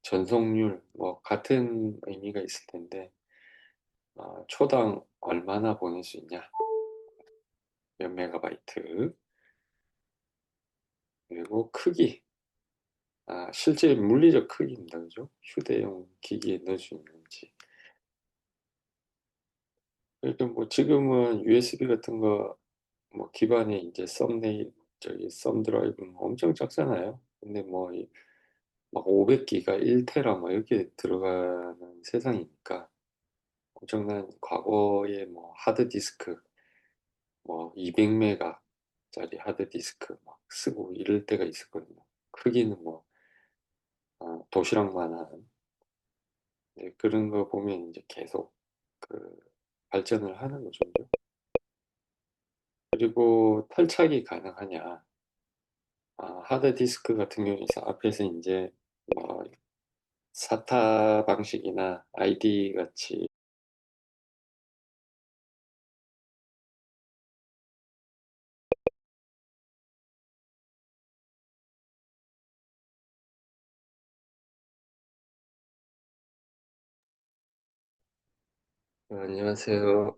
전속률, 뭐, 같은 의미가 있을 텐데, 초당 얼마나 보낼 수 있냐, 몇 메가바이트, 그리고 크기, 실제 물리적 크기입니다. 그죠? 휴대용 기기에 넣을 수 있는지. 그러니까 뭐, 지금은 USB 같은 거, 뭐, 기반에 이제 썸 드라이브는 엄청 작잖아요. 근데 뭐, 막 500기가 1테라 뭐 이렇게 들어가는 세상이니까 엄청난 과거에 뭐 하드디스크 뭐 200메가짜리 하드디스크 막 쓰고 이럴 때가 있었거든요. 크기는 뭐 도시락만한. 네, 그런 거 보면 이제 계속 그 발전을 하는 거죠. 그죠? 그리고 탈착이 가능하냐? 하드디스크 같은 경우는 앞에서 이제 뭐 사타 방식이나 아이디 같이. 안녕하세요.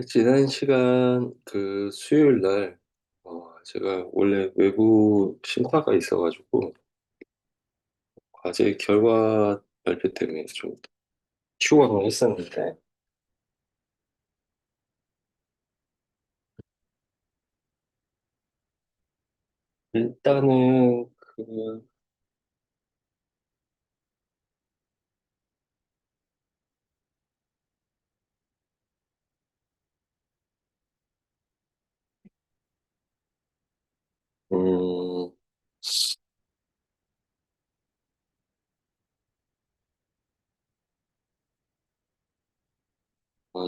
지난 시간 그 수요일 날 제가 원래 외부 심사가 있어가지고 과제 결과 발표 때문에 좀 휴강을 했었는데, 일단은 음,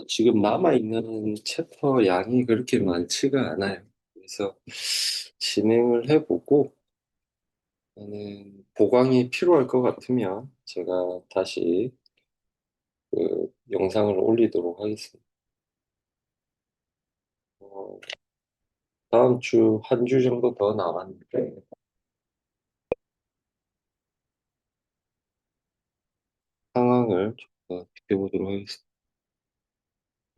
지금 남아있는 챕터 양이 그렇게 많지가 않아요. 그래서 진행을 해보고, 저는 보강이 필요할 것 같으면 제가 다시 영상을 올리도록 하겠습니다. 어, 다음 주, 한 주 정도 더 남았는데, 상황을 좀 더 지켜보도록 하겠습니다.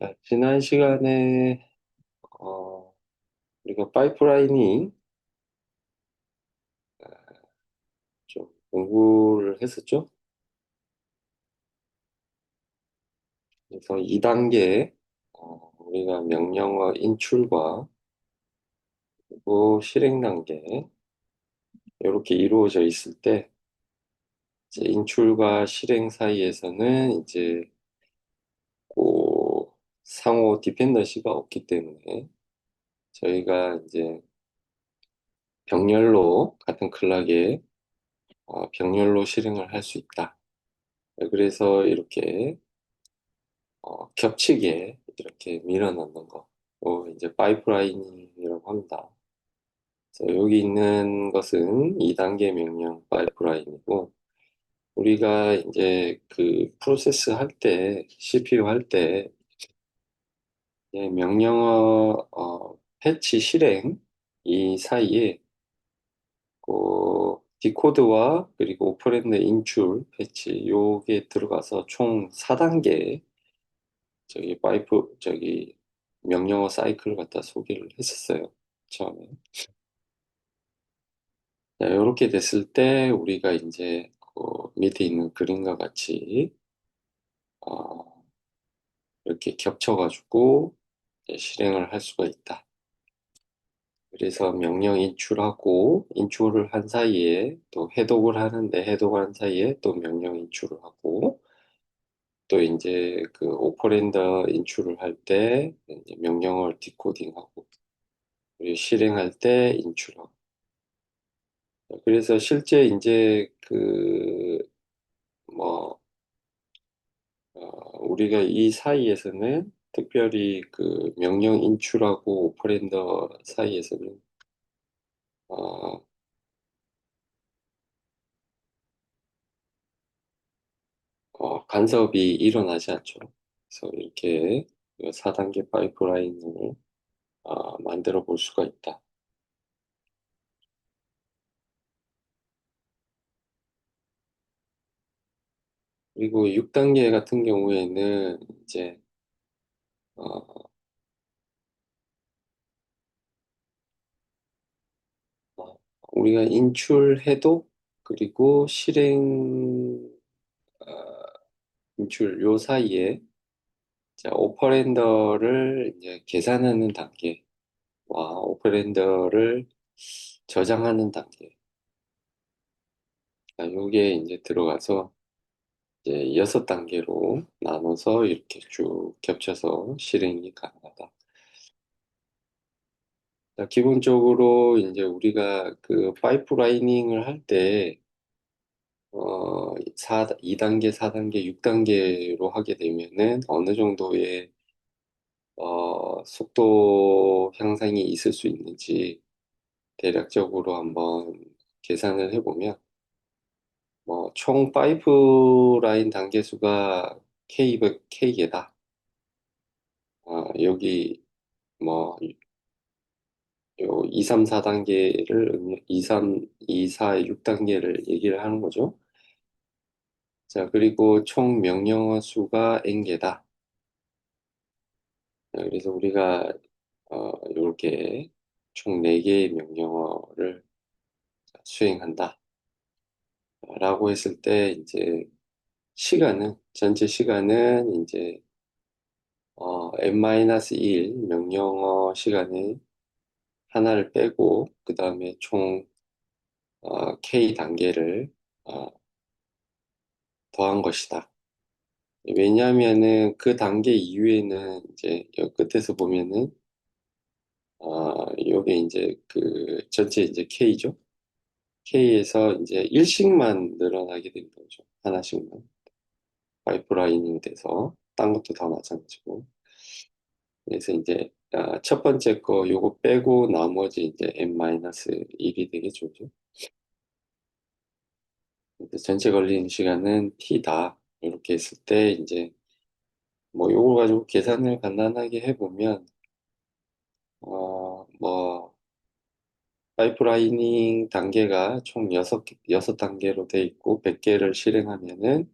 자, 지난 시간에, 어, 우리가 파이프라이닝 좀 공부를 했었죠? 그래서 2단계, 우리가 명령어 인출과 그리고 실행 단계, 이렇게 이루어져 있을 때, 이제 인출과 실행 사이에서는 이제 그 상호 디펜던시가 없기 때문에 저희가 이제 병렬로 같은 클락에 병렬로 실행을 할 수 있다. 그래서 이렇게 겹치게 이렇게 밀어 넣는 거. 이제 파이프라인이라고 합니다. 그래서 여기 있는 것은 2단계 명령 파이프라인이고, 우리가 이제 그 프로세스 할 때, CPU 할 때, 이제 명령어 패치 실행 이 사이에 디코드와 그리고 오퍼랜드 인출 패치 요게 들어가서 총 4단계 저기 명령어 사이클을 갖다 소개를 했었어요. 처음에. 자, 이렇게 됐을 때 우리가 이제 그 밑에 있는 그림과 같이 어, 이렇게 겹쳐가지고 이제 실행을 할 수가 있다. 그래서 명령 인출하고 인출을 한 사이에 또 해독을 하는데 해독을 한 사이에 또 명령 인출을 하고 또 이제 그 오퍼랜더 인출을 할 때 명령을 디코딩하고 그리고 실행할 때 인출하고 그래서 실제 이제 그 뭐 우리가 이 사이에서는 특별히 그 명령 인출하고 오퍼랜더 사이에서는 어, 간섭이 일어나지 않죠. 그래서 이렇게 4단계 파이프라인을 만들어 볼 수가 있다. 그리고 6단계 같은 경우에는 이제 어, 어, 우리가 인출해도 그리고 어, 인출 요 사이에 자, 오퍼랜더를 이제 계산하는 단계와 오퍼랜더를 저장하는 단계. 요게 이제 들어가서 이제 6단계로 나눠서 이렇게 쭉 겹쳐서 실행이 가능하다. 자, 기본적으로 이제 우리가 그 파이프라이닝을 할 때, 2단계, 4단계, 6단계로 하게 되면은 어느 정도의, 속도 향상이 있을 수 있는지 대략적으로 한번 계산을 해보면, 총 파이프라인 단계 수가 K개다. 여기 뭐, 요 2, 3, 4단계를 2, 3, 2, 4, 6단계를 얘기를 하는 거죠. 자, 그리고 총 명령어 수가 N개다. 그래서 우리가 이렇게 총 4개의 명령어를 수행한다. 라고 했을 때 이제 전체 시간은 이제 N-1 명령어 시간에 하나를 빼고 그 다음에 총 K 단계를 어, 더한 것이다. 왜냐하면은 그 단계 이후에는 이제 여 끝에서 보면은 요게 이제 그 전체 이제 K죠. K에서 이제 일씩만 늘어나게 된 거죠. 하나씩만 파이프라이닝 돼서 딴 것도 다 마찬가지고. 그래서 이제 첫 번째 거 요거 빼고 나머지 이제 N-1이 되겠죠. 그죠? 그래서 전체 걸리는 시간은 T다. 이렇게 했을 때 이제 뭐 요거 가지고 계산을 간단하게 해보면 뭐 파이프라이닝 단계가 총 6단계로 돼 있고 100개를 실행하면은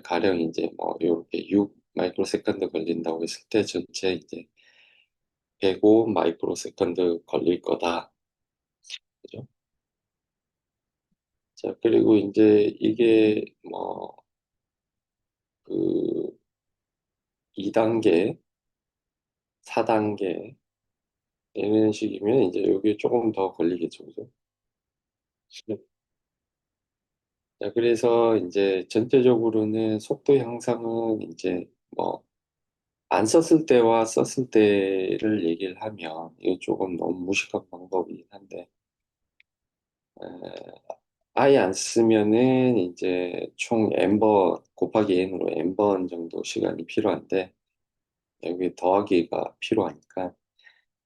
가령 이제 뭐 이렇게 6 마이크로 세컨드 걸린다고 했을 때 전체 이제 105 마이크로 세컨드 걸릴 거다. 그죠? 자, 그리고 이제 이게 뭐 그 2단계, 4단계 이런 식이면 이제 여기 조금 더 걸리겠죠. 그죠? 자, 그래서 이제 전체적으로는 속도 향상은 이제 뭐 안 썼을 때와 썼을 때를 얘기를 하면 이거 조금 너무 무식한 방법이긴 한데 에, 아예 안 쓰면은 이제 총 n번 곱하기 n으로 n번 정도 시간이 필요한데 여기 더하기가 필요하니까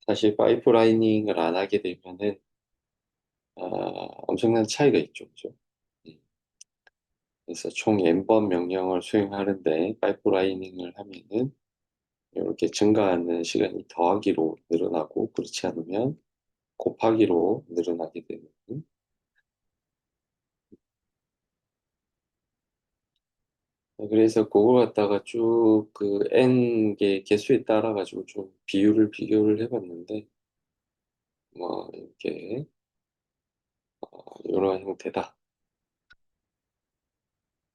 사실 파이프라이닝을 안 하게 되면은 엄청난 차이가 있죠. 그죠? 음, 그래서 총 n번 명령을 수행하는데 파이프라이닝을 하면은 이렇게 증가하는 시간이 더하기로 늘어나고 그렇지 않으면 곱하기로 늘어나게 되는. 그래서 그걸 갖다가 쭉 그 n 개 개수에 따라 가지고 좀 비교를 해봤는데 뭐 이렇게 이런 형태다.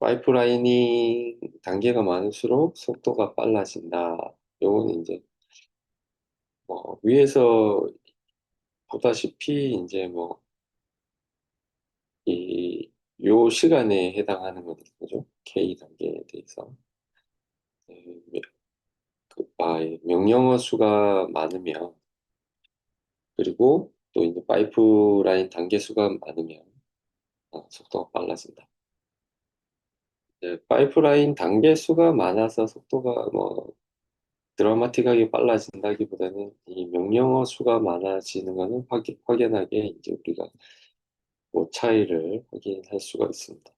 파이프라이닝 단계가 많을수록 속도가 빨라진다. 요거는 이제 뭐 위에서 보다시피 이제 뭐 요 시간에 해당하는 거죠. K 단계에 대해서. 예, 예, 명령어 수가 많으면 그리고 또 이제 파이프라인 단계 수가 많으면 속도가 빨라진다. 네, 파이프라인 단계 수가 많아서 속도가 뭐 드라마틱하게 빨라진다기보다는 이 명령어 수가 많아지는 거는 확연하게 이제 우리가 뭐 차이를 확인할 수가 있습니다.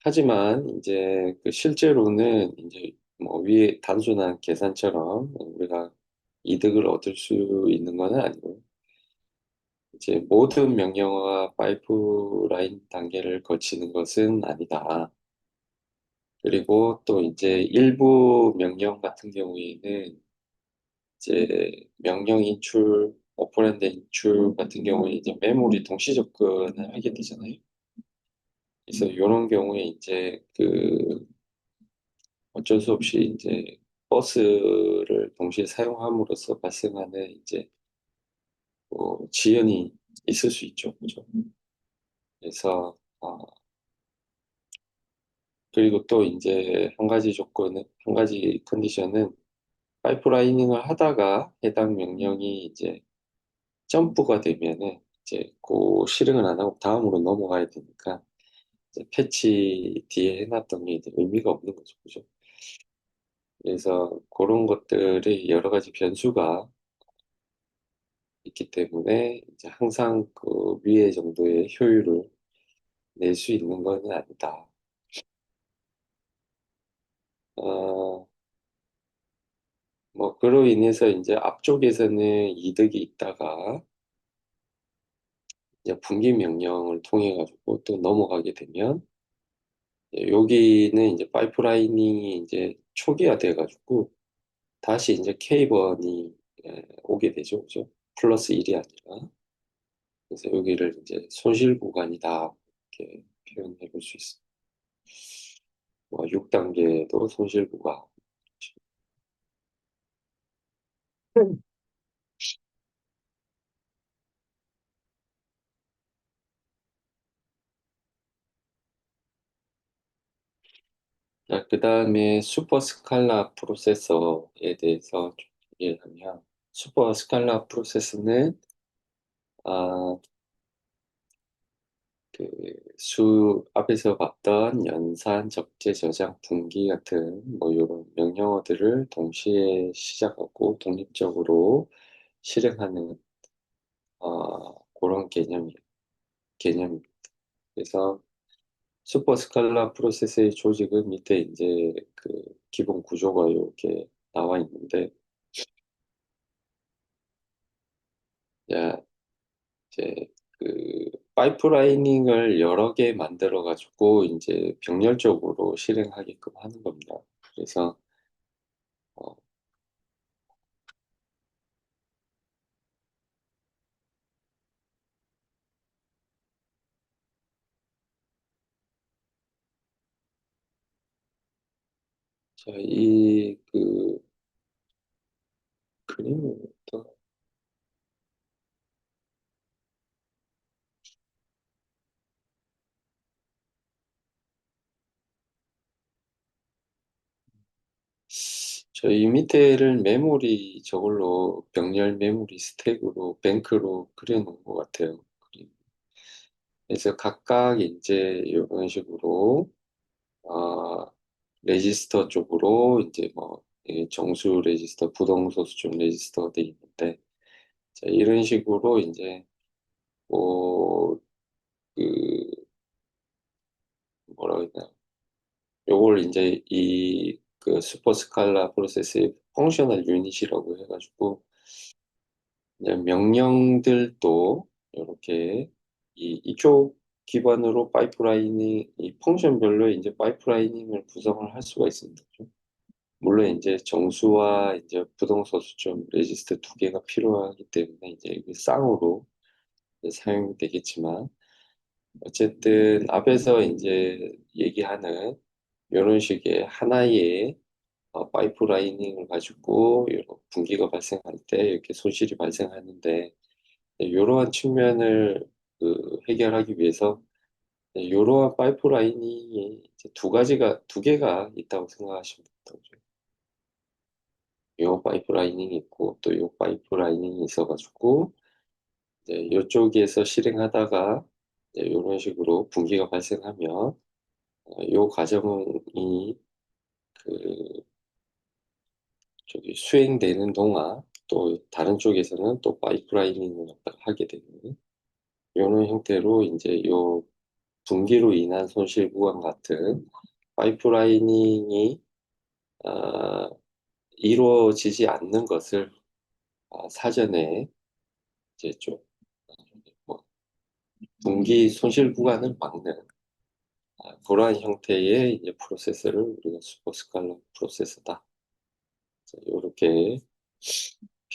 하지만 이제 그 실제로는 이제 뭐 위에 단순한 계산처럼 우리가 이득을 얻을 수 있는 것은 아니고 이제 모든 명령어가 파이프라인 단계를 거치는 것은 아니다. 그리고 또 이제 일부 명령 같은 경우에는 이제 명령 인출, 오퍼랜드 인출 같은 경우에 이제 메모리 동시 접근을 하게 되잖아요. 그래서 이런 경우에 이제 그 어쩔 수 없이 이제 버스를 동시에 사용함으로써 발생하는 이제 뭐 지연이 있을 수 있죠. 그죠? 그래서 그리고 또 이제 한 가지 조건은 한 가지 컨디션은 파이프라이닝을 하다가 해당 명령이 이제 점프가 되면은 이제 그 실행을 안 하고 다음으로 넘어가야 되니까 이제 패치 뒤에 해놨던 게 이제 의미가 없는 거죠. 그죠? 그래서 그런 것들이 여러 가지 변수가 있기 때문에 이제 항상 그 위의 정도의 효율을 낼 수 있는 건 아니다. 어, 뭐 그로 인해서 이제 앞쪽에서는 이득이 있다가 이제 분기 명령을 통해 가지고 또 넘어가게 되면 여기는 이제 파이프라이닝이 이제 초기화돼 가지고 다시 이제 K번이 오게 되죠. 그죠? 플러스 1이 아니라. 그래서 여기를 이제 손실 구간이다. 이렇게 표현해 볼 수 있습니다. 뭐 6단계도 손실 구간. 자, 그 다음에 슈퍼 스칼라 프로세서에 대해서 좀 얘기를 하면, 슈퍼 스칼라 프로세서는, 아, 그, 앞에서 봤던 연산, 적재, 저장, 분기 같은, 뭐, 이런 명령어들을 동시에 시작하고 독립적으로 실행하는, 그런 개념입니다. 그래서 슈퍼 스칼라 프로세스의 조직은 밑에 이제 그 기본 구조가 이렇게 나와 있는데, 자, 이제 그 파이프라이닝을 여러 개 만들어 가지고 이제 병렬적으로 실행하게끔 하는 겁니다. 그래서 어, 이그 그림부터 저희 밑에를 메모리 저걸로 병렬 메모리 스택으로 뱅크로 그려놓은 것 같아요. 그래서 각각 이제 이런 식으로 어, 레지스터 쪽으로 이제 뭐 정수 레지스터, 부동소 수준 레지스터가 돼 있는데 자, 이런 식으로 이제 뭐 그 뭐라 그러냐 요걸 이제 이 그 슈퍼 스칼라 프로세스의 펑셔널 유닛이라고 해가지고 이제 명령들도 이렇게 이쪽 기반으로 파이프라이닝 이 펑션별로 이제 파이프라이닝을 구성을 할 수가 있습니다. 물론 이제 정수와 이제 부동소 수점 레지스터 두 개가 필요하기 때문에 이제 이게 쌍으로 이제 사용되겠지만 어쨌든 앞에서 이제 얘기하는 이런 식의 하나의 파이프라이닝을 가지고 이런 분기가 발생할 때 이렇게 손실이 발생하는데 이러한 측면을 해결하기 위해서 이러한 파이프라인이 이제 두 개가 있다고 생각하시면 됩니다. 요 파이프라이닝이 있고 또 요 파이프라이닝이 있어가지고 이제 이쪽에서 실행하다가 이제 이런 식으로 분기가 발생하면 요 과정이 그 저기 수행되는 동안 또 다른 쪽에서는 또 파이프라이닝을 하게 되는 이런 형태로 이제 요 분기로 인한 손실 구간 같은 파이프라이닝이 아, 이루어지지 않는 것을 사전에 이제 좀 뭐, 분기 손실 구간을 막는 그러한 형태의 이제 프로세스를 우리가 슈퍼스칼라 프로세스다. 이렇게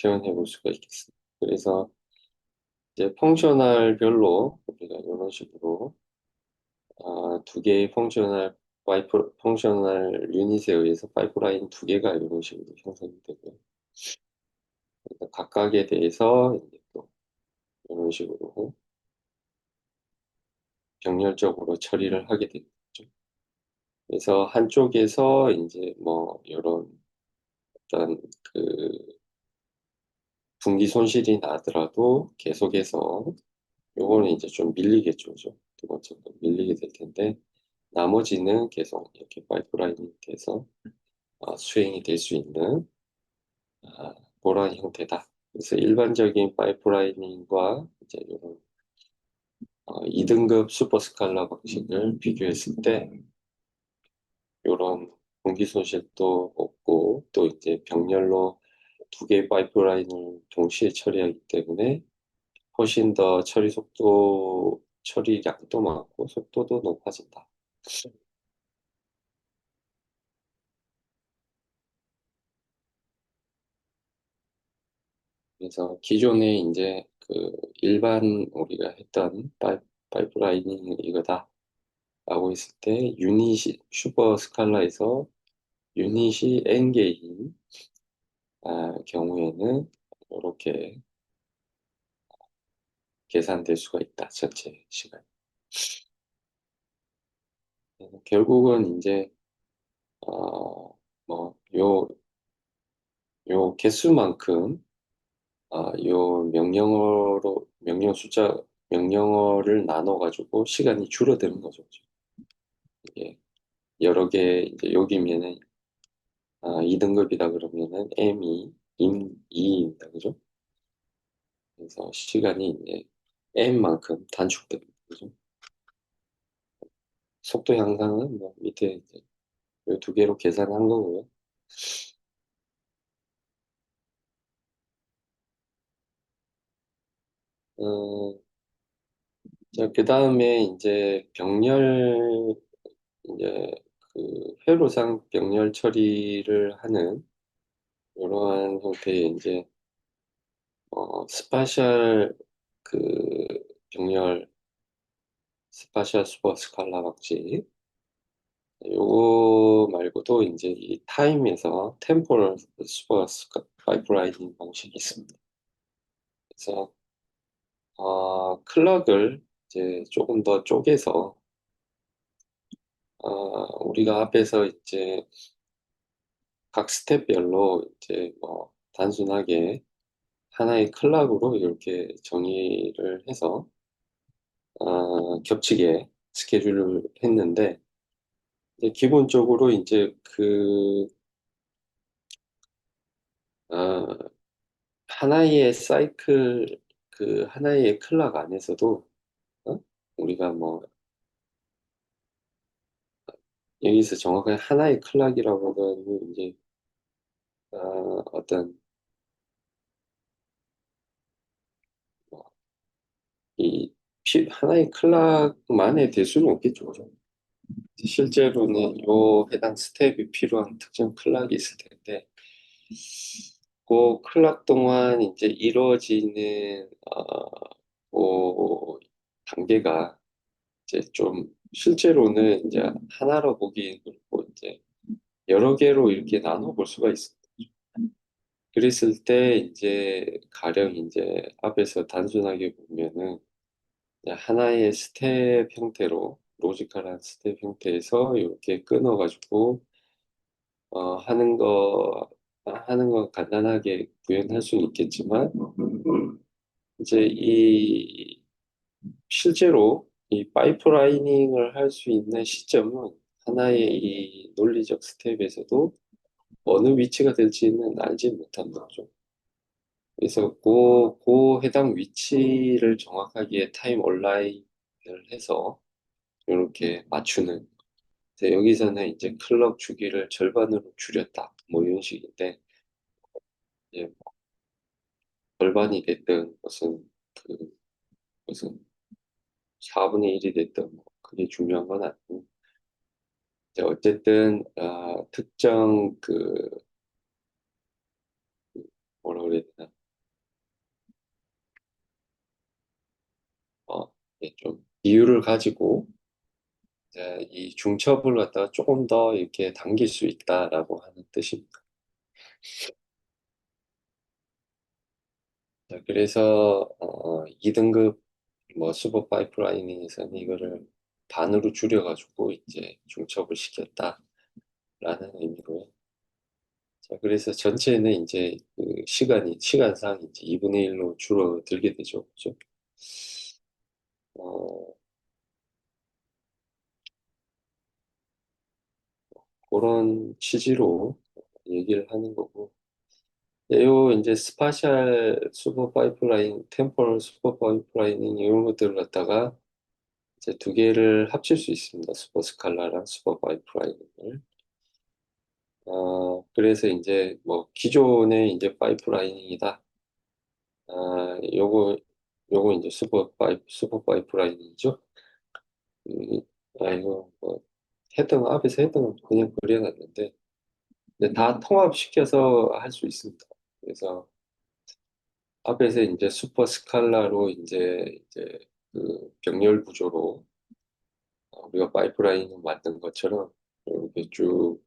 표현해 볼 수가 있겠습니다. 그래서 이제 펑셔널별로 우리가 이런 식으로 두 개의 펑셔널 유닛에 의해서 파이프라인 두 개가 이런 식으로 형성이 되고요. 그러니까 각각에 대해서 이제 또 이런 식으로 병렬적으로 처리를 하게 되죠. 그래서 한쪽에서 이제 뭐 이런 어떤 분기 손실이 나더라도 계속해서 요거는 이제 좀 밀리겠죠. 두 번째로 밀리게 될 텐데 나머지는 계속 이렇게 파이프라인이 돼서 수행이 될 수 있는 그런 형태다. 그래서 일반적인 파이프라이닝과 이제 이런 2등급 슈퍼스칼라 방식을 비교했을 때 이런 공기 손실도 없고 또 이제 병렬로 두 개의 파이프라인을 동시에 처리하기 때문에 훨씬 더 처리량도 많고 속도도 높아진다. 그래서 기존에 이제 일반 우리가 했던 파이프라이닝은 이거다라고 했을 때 유닛이 슈퍼 스칼라에서 유닛이 n개인 경우에는 이렇게 계산될 수가 있다. 전체 시간. 그래서 결국은 이제 뭐 요 개수만큼 요 명령어를 나눠 가지고 시간이 줄어드는 거죠. 이게 여러 개 이제 여기면은 2등급이다 그러면은 M이 2입니다. 그죠? 그래서 시간이 이제 M만큼 단축됩니다. 그죠? 속도 향상은 뭐 밑에 이제 요두 개로 계산한 거고요. 어, 자, 그 다음에 이제 이제 회로상 병렬 처리를 하는 이러한 형태의 이제 스파셜 그 병렬 스파셜 슈퍼 스칼라 방식 요거 말고도 이제 이 타임에서 템포럴 슈퍼 파이프라이닝 방식이 있습니다. 그래서 클럭을 이제 조금 더 쪼개서 우리가 앞에서 이제 각 스텝별로 이제 뭐 단순하게 하나의 클락으로 이렇게 정의를 해서 겹치게 스케줄을 했는데 이제 기본적으로 이제 어, 하나의 사이클 하나의 클락 안에서도 어? 우리가 뭐 여기서 정확하게 하나의 클락이라고 하면 이제 어떤 뭐 이 하나의 클락만에 될 수는 없겠죠. 그죠? 실제로는 요 해당 스텝이 필요한 특정 클락이 있을 텐데 그 클락 동안 이제 이루어지는 그 단계가 이제 좀 실제로는 이제 하나로 보기 그렇고 이제 여러 개로 이렇게 나눠 볼 수가 있습니다. 그랬을 때 이제 가령 이제 앞에서 단순하게 보면은 그냥 하나의 스텝 형태로 로지컬한 스텝 형태에서 이렇게 끊어가지고 하는 거 간단하게 구현할 수는 있겠지만 이제 이 실제로 이 파이프라이닝을 할 수 있는 시점은 하나의 이 논리적 스텝에서도 어느 위치가 될지는 알지 못한 거죠. 그래서 그 해당 위치를 정확하게 타임 온라인을 해서 이렇게 맞추는. 그래서 여기서는 이제 클럭 주기를 절반으로 줄였다. 뭐 이런 식인데, 이제 뭐 절반이 됐든 그 무슨 4분의 1이 됐든 뭐 그게 중요한 건 아니고, 이제 어쨌든 특정 뭐라 그래야 되나, 좀 비율을 가지고 이제 이 중첩을 갖다가 조금 더 이렇게 당길 수 있다라고 하는 뜻입니다. 자, 그래서 2등급 뭐 슈퍼 파이프라이닝에서는 이거를 반으로 줄여가지고 이제 중첩을 시켰다라는 의미로. 자, 그래서 전체는 이제 그 시간상 이제 2분의 1로 줄어들게 되죠. 그죠? 어, 그런 취지로 얘기를 하는 거고. 요 이제 스파셜 슈퍼 파이프라인, 템포럴 슈퍼 파이프라이닝 이런 것들을 갖다가 이제 두 개를 합칠 수 있습니다. 슈퍼 스칼라랑 슈퍼 파이프라이닝을. 그래서 이제 뭐 기존의 이제 파이프라이닝이다. 요거 이제 슈퍼 파이프라이닝이죠. 음, 이거 뭐 앞에서 했던 거 그냥 그려놨는데, 근데 다 통합시켜서 할 수 있습니다. 그래서 앞에서 이제 슈퍼 스칼라로 이제 그 병렬 구조로 우리가 파이프라인을 만든 것처럼 이렇게 쭉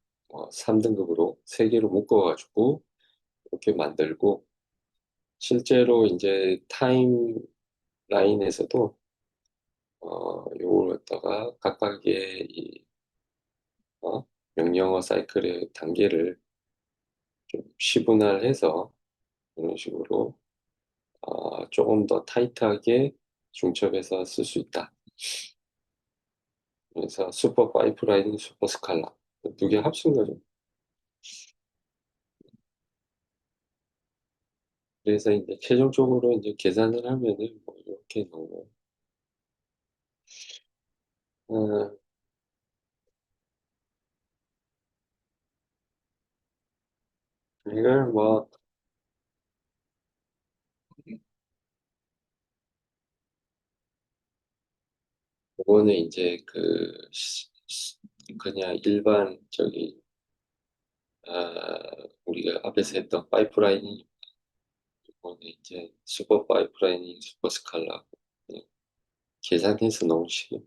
3등급으로 세 개로 묶어가지고 이렇게 만들고, 실제로 이제 타임 라인에서도 요걸 갖다가 각각의 명령어 사이클의 단계를 좀 시분할해서 이런 식으로 조금 더 타이트하게 중첩해서 쓸 수 있다. 그래서 슈퍼 파이프라인, 슈퍼 스칼라 두 개 합친 거죠. 그래서 이제 최종적으로 이제 계산을 하면은 뭐 이렇게 나오고, 어, 이걸 뭐 그거는 이제 그냥 일반 우리가 앞에서 했던 파이프라인이, 이거는 이제 슈퍼 파이프라인이 슈퍼 스칼라 그냥 계산해서 넣은 식이에요.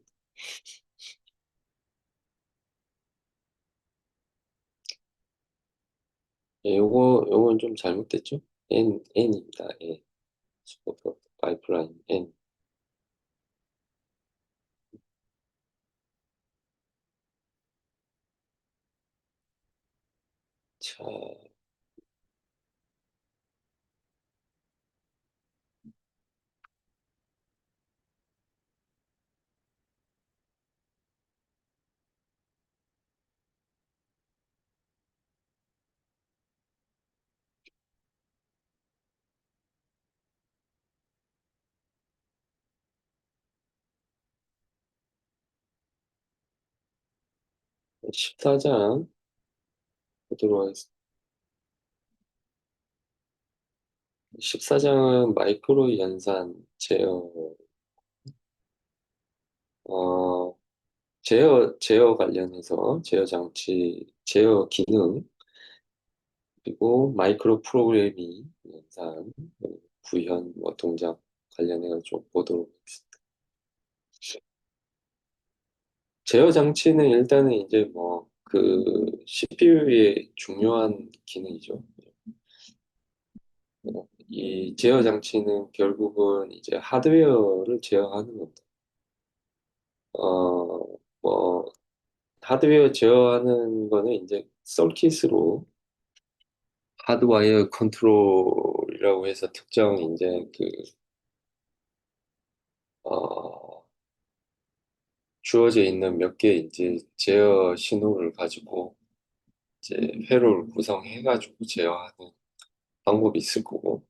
요건 좀 잘못됐죠? N입니다. N. 슈퍼 파이프라인 N. 자, 14장 보도록 하겠습니다. 14장은 마이크로 연산 어, 제어 관련해서 제어 장치, 제어 기능, 그리고 마이크로 프로그래밍 연산, 구현, 뭐 동작 관련해서 좀 보도록 하겠습니다. 제어 장치는 일단은 이제 뭐 CPU의 중요한 기능이죠. 이 제어 장치는 결국은 이제 하드웨어를 제어하는 겁니다. 뭐, 하드웨어 제어하는 거는 이제 서킷으로 하드와이어 컨트롤이라고 해서 특정 이제 어, 주어져 있는 몇 개 이제 제어 신호를 가지고 이제 회로를 구성해가지고 제어하는 방법이 있을 거고,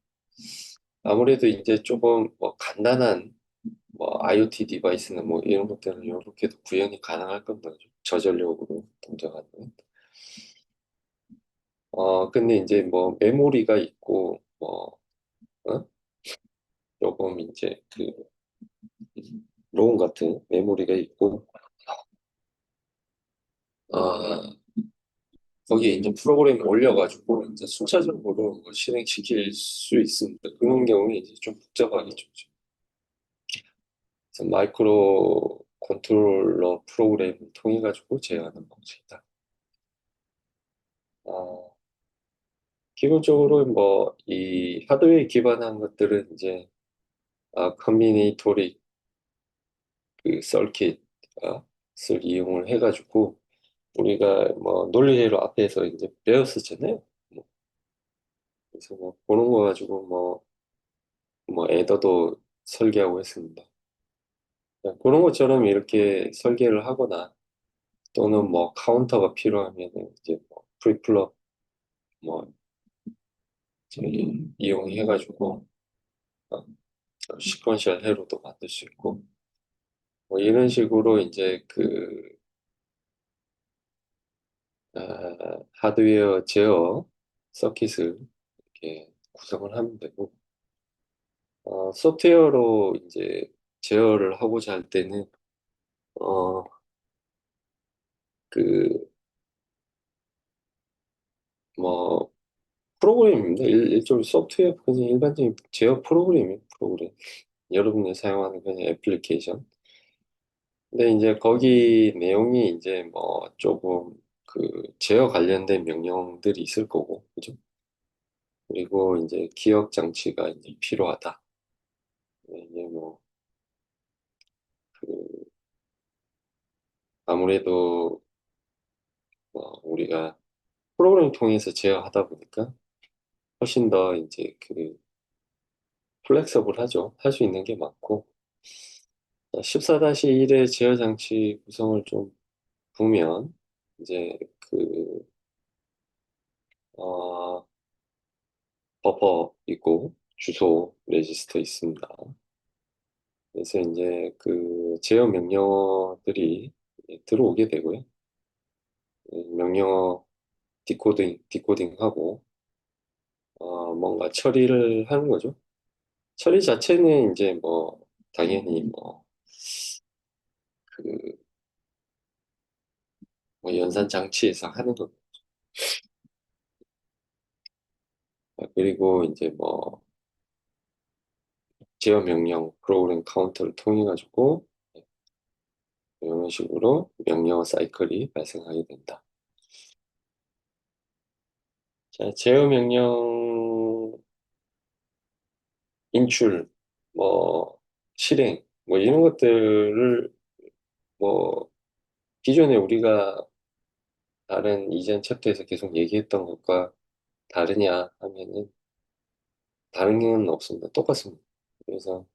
아무래도 이제 조금 뭐 간단한 뭐 IoT 디바이스나 뭐 이런 것들은 이렇게도 구현이 가능할 겁니다. 저전력으로 동작하는. 근데 이제 뭐 메모리가 있고, 뭐, 어? 조금 이제 롬 같은 메모리가 있고, 아, 거기에 이제 프로그램을 올려가지고 이제 순차적으로 뭐 실행시킬 수 있습니다. 그런 경우에 이제 좀 복잡하겠죠. 그래서 마이크로 컨트롤러 프로그램을 통해 가지고 제어하는 방식이다. 어, 기본적으로 뭐 이 하드웨어에 기반한 것들은 이제 컨비네이토릭 서킷을 이용을 해가지고 우리가 뭐 논리회로 앞에서 이제 배웠었잖아요. 뭐, 그래서 뭐 그런 거 가지고 뭐 애더도 설계하고 했습니다. 그런 것처럼 이렇게 설계를 하거나 또는 뭐 카운터가 필요하면 이제 뭐 프리플럽 뭐 저기 이용해가지고 어, 시퀀셜 회로도 만들 수 있고 뭐 이런 식으로 이제 하드웨어 제어 서킷을 이렇게 구성을 하면 되고 소프트웨어로 이제 제어를 하고자 할 때는 어, 그 뭐 프로그램입니다. 일종의 소프트웨어 그냥 일반적인 제어 프로그램이에요. 프로그램. 여러분이 사용하는 그냥 애플리케이션. 근데 이제 거기 내용이 이제 뭐 조금 제어 관련된 명령들이 있을 거고, 그죠? 그리고 이제 기억 장치가 이제 필요하다. 이게 뭐, 그, 아무래도 뭐 우리가 프로그램 통해서 제어하다 보니까 훨씬 더 이제 플렉서블 하죠. 할 수 있는 게 많고, 14-1의 제어 장치 구성을 좀 보면, 이제 어, 버퍼 있고, 주소 레지스터 있습니다. 그래서 이제 제어 명령어들이 들어오게 되고요. 명령어 디코딩하고, 뭔가 처리를 하는 거죠. 처리 자체는 이제 뭐, 당연히 그, 뭐 연산 장치에서 하는 거. 그리고 이제 뭐, 제어 명령 프로그램 카운터를 통해 가지고, 이런 식으로 명령어 사이클이 발생하게 된다. 자, 제어 명령 인출, 뭐, 실행, 뭐, 이런 것들을, 뭐, 기존에 우리가 다른 이전 챕터에서 계속 얘기했던 것과 다르냐 하면은, 다른 게 없습니다. 똑같습니다. 그래서,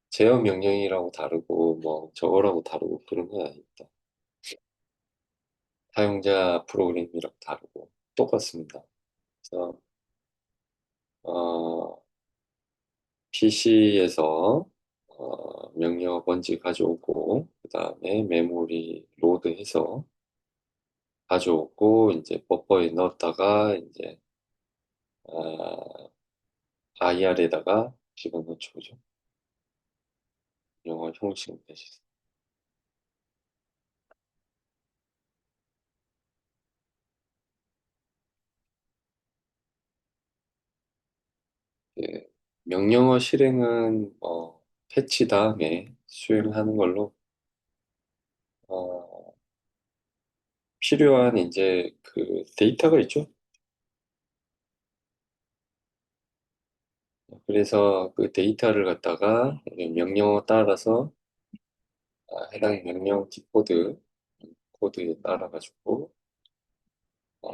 제어 명령이라고 다르고, 뭐, 저거라고 다르고, 그런 건 아닙니다. 사용자 프로그램이라고 다르고, 똑같습니다. 그래서, PC에서 명령 번지 가져오고, 그 다음에 메모리 로드해서, 가져오고 이제 버퍼에 넣었다가 이제 IR에다가 집어넣죠, 그죠? 영어 형식 대신. 예, 명령어 실행은 패치 다음에 수행하는 걸로 어, 필요한 이제 그 데이터가 있죠. 그래서 그 데이터를 갖다가 명령어 따라서 해당 명령 코드에 따라 가지고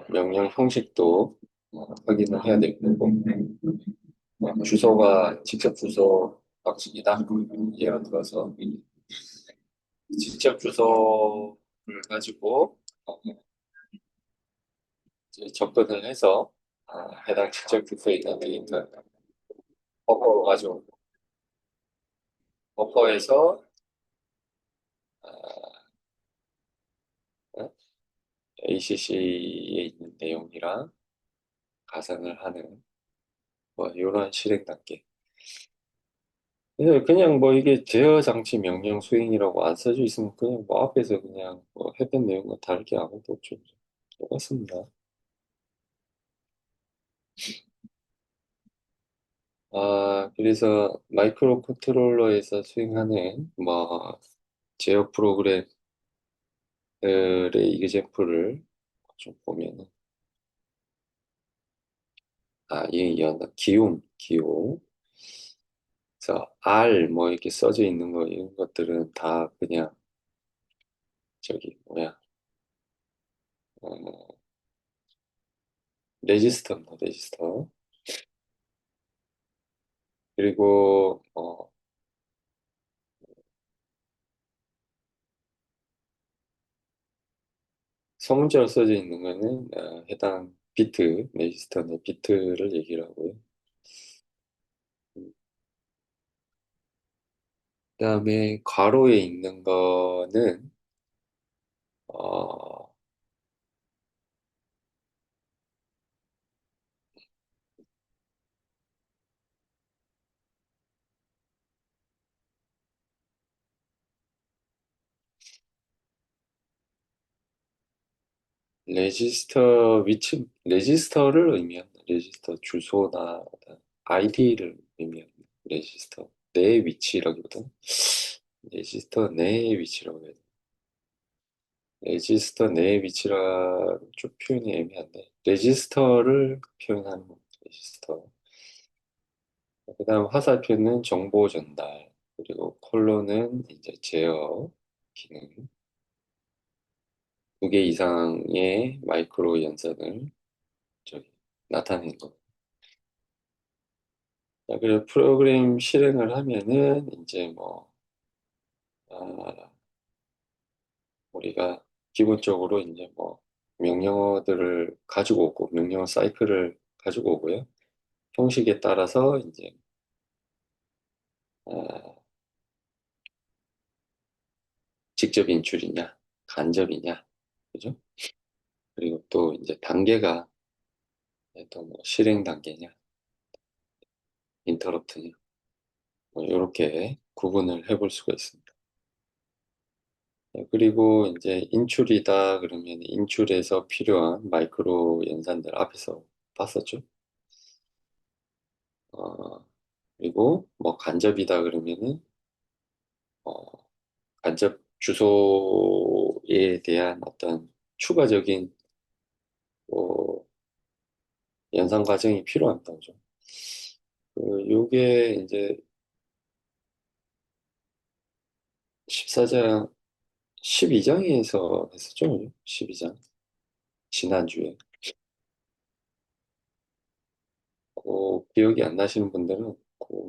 명령 형식도 확인을 해야 되고 주소가 직접 주소 방식이다. 예를 들어서 직접 주소를 가지고 이제 접근을 해서 해당 직접 주소에 있는 데이터 버퍼로 가지고 버퍼에서 ACC에 있는 내용이랑 가상을 하는 뭐 이런 실행 단계. 그래서 그냥 뭐 이게 제어 장치 명령 수행이라고 안 써져 있으면 그냥 뭐 앞에서 그냥 뭐 했던 내용과 다르게 아무것도 없죠. 똑같습니다. 그래서 마이크로 컨트롤러에서 수행하는 뭐 제어 프로그램들의 이그젠플을 좀 보면은 이 연다 기용. 그래서 R 뭐 이렇게 써져 있는 거 이런 것들은 다 그냥 저기 뭐야 어, 레지스터입니다. 레지스터. 그리고 소문자로 써져 있는 거는 해당 비트, 레지스터 내 비트를 얘기를 하고요. 그다음에 괄호에 있는 거는 어, 레지스터를 의미합니다. 레지스터 주소나 아이디를 의미합니다. 레지스터 내 위치라기보다는 레지스터 내의 위치라고 해야 돼요. 레지스터 내의 위치라 좀 표현이 애매한데 레지스터를 표현하는 겁니다. 레지스터. 그다음 화살표는 정보 전달, 그리고 컬러는 이제 제어 기능, 두 개 이상의 마이크로 연산을 저기 나타내는 거. 자, 그리고 프로그램 실행을 하면은 이제 뭐 아, 우리가 기본적으로 이제 뭐 명령어들을 가지고 오고 명령어 사이클을 가지고 오고요. 형식에 따라서 이제 아, 직접 인출이냐, 간접이냐, 그죠? 그리고 또 이제 단계가 또 뭐 실행 단계냐, 인터럽트냐, 뭐 이렇게 구분을 해볼 수가 있습니다. 그리고 이제 인출이다 그러면 인출에서 필요한 마이크로 연산들 앞에서 봤었죠. 어, 그리고 뭐 간접이다 그러면은 어, 간접 주소에 대한 어떤 추가적인 뭐 연산 과정이 필요합니다. 그죠? 요게 이제 14장, 12장에서 했었죠. 그죠? 12장. 지난주에. 기억이 안 나시는 분들은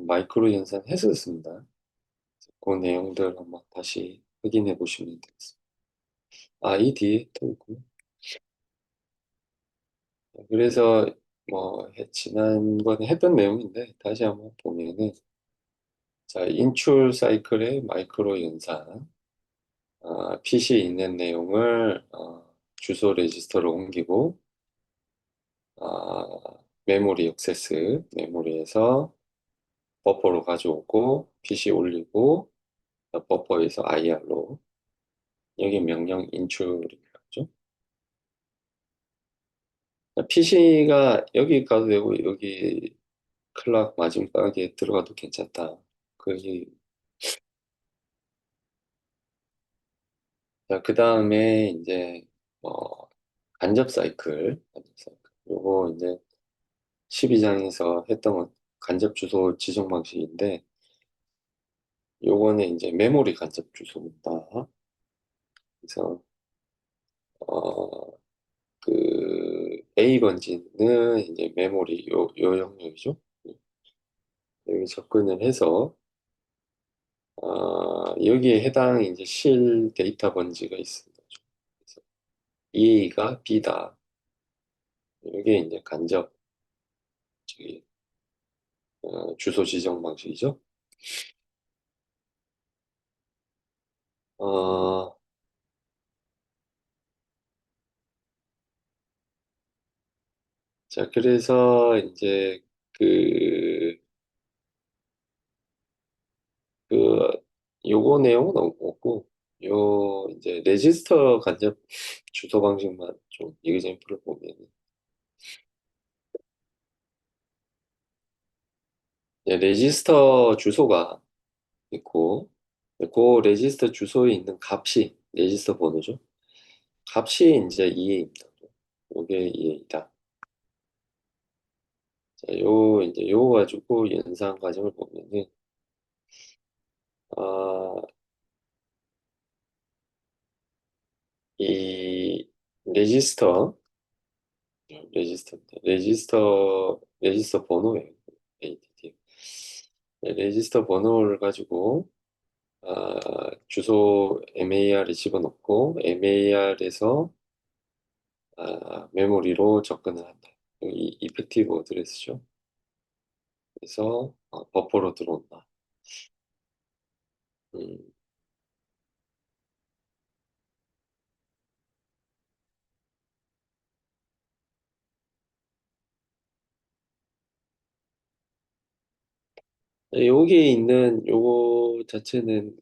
마이크로 연산 했었습니다. 그 내용들 한번 다시 확인해 보시면 되겠습니다. 이 뒤에 또 있고요. 그래서 뭐 지난번에 했던 내용인데 다시 한번 보면은 자, 인출 사이클의 마이크로 연산, PC에 있는 내용을 주소 레지스터로 옮기고 메모리 액세스, 메모리에서 버퍼로 가져오고 PC 올리고 버퍼에서 IR로 여기 명령 인출이죠. PC가 여기 가도 되고 여기 클락 마지막에 들어가도 괜찮다. 그 다음에 이제 간접 사이클. 요거 이제 12장에서 했던 건 간접 주소 지정 방식인데, 요거는 이제 메모리 간접 주소입니다. 그래서, 어, 그, A 번지는 이제 메모리 요 영역이죠. 여기 접근을 해서, 여기에 해당 이제 실 데이터 번지가 있습니다. 그래서 A가 B다. 이게 이제 간접 저기, 주소 지정 방식이죠. 어, 자, 그래서 이제 그, 그, 요거 내용은 없고, 요, 이제 레지스터 간접 주소 방식만 좀 이그젠플을 보면, 이제 레지스터 주소가 있고, 그 레지스터 주소에 있는 값이 레지스터 번호죠. 값이 이제 2A입니다. 요게 2A다. 자, 이제 요거 가지고 연산 과정을 보면은, 아, 이 레지스터, 레지스터 번호예요. ADD. 네, 레지스터 번호를 가지고, 주소 MAR에 집어넣고, MAR에서 메모리로 접근을 한다. 이 이펙티브 어드레스죠. 그래서 버퍼로 들어온다. 음, 여기 있는 요거 자체는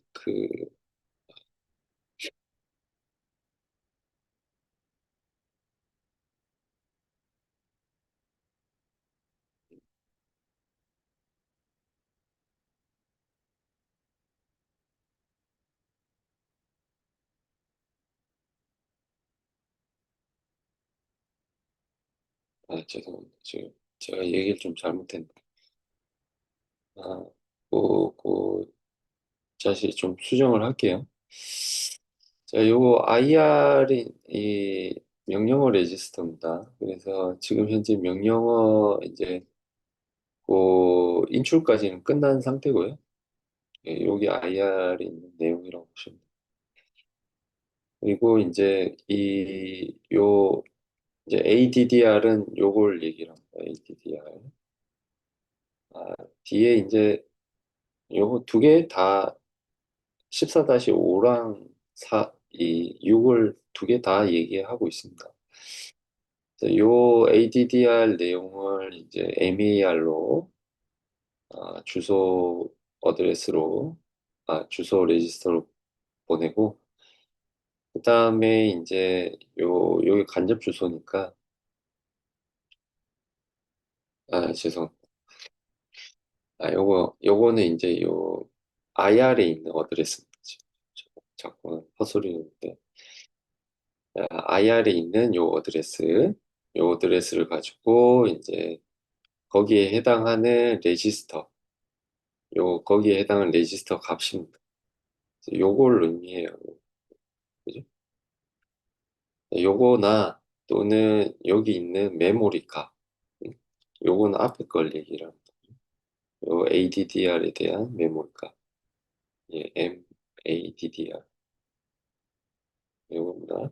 죄송합니다. 지금 제가 얘기를 좀 잘못했네. 아, 다시 좀 수정을 할게요. 자, 요거 IR이 이 명령어 레지스터입니다. 그래서 지금 현재 명령어 이제 인출까지는 끝난 상태고요. 예, 여기 IR이 있는 내용이라고 보시면 돼요. 그리고 이제 이제 ADDR은 요걸 얘기를 합니다. ADDR. 뒤에 이제 요거 두 개 다 14-5랑 6을 두 개 다 얘기하고 있습니다. 그래서 요 ADDR 내용을 이제 MER로 주소 어드레스로 주소 레지스터로 보내고 그다음에 이제 여기 간접 주소니까 죄송 요거는 이제 IR에 있는 어드레스입니다. 지금 자꾸 헛소리인데 IR에 있는 요 어드레스를 가지고 이제 거기에 해당하는 레지스터 거기에 해당하는 레지스터 값입니다. 요걸 의미해요. 그죠? 요거나 또는 여기 있는 메모리 값 요거는 앞에 걸 얘기를 합니다. 요 ADDR에 대한 메모리 값 예, MADDR 요겁니다.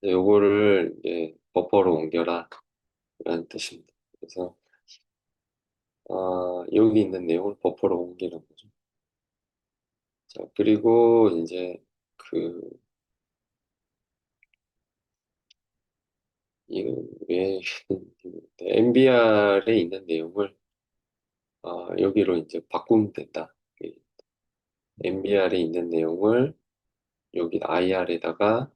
요거를 이제 버퍼로 옮겨라 라는 뜻입니다. 그래서 여기 있는 내용을 버퍼로 옮기는 거죠. 자, 그리고 이제 그 이거 왜 MBR에 있는 내용을 여기로 이제 바꾸면 된다. MBR에 있는 내용을 여기 IR에다가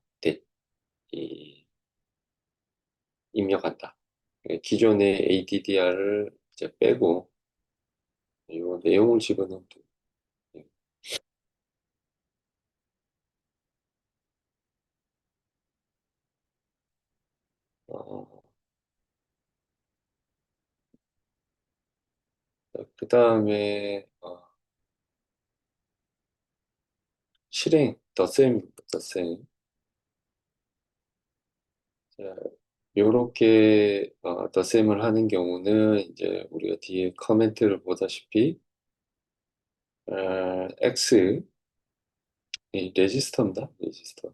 입력한다. 기존의 ADDR을 이제 빼고 이 내용을 집어넣으면 돼. 예. 그 다음에 실행, 덧셈. 자, 요렇게 덧셈을 하는 경우는 이제 우리가 뒤에 커멘트를 보다시피 X, 이 레지스터입니다. 레지스터.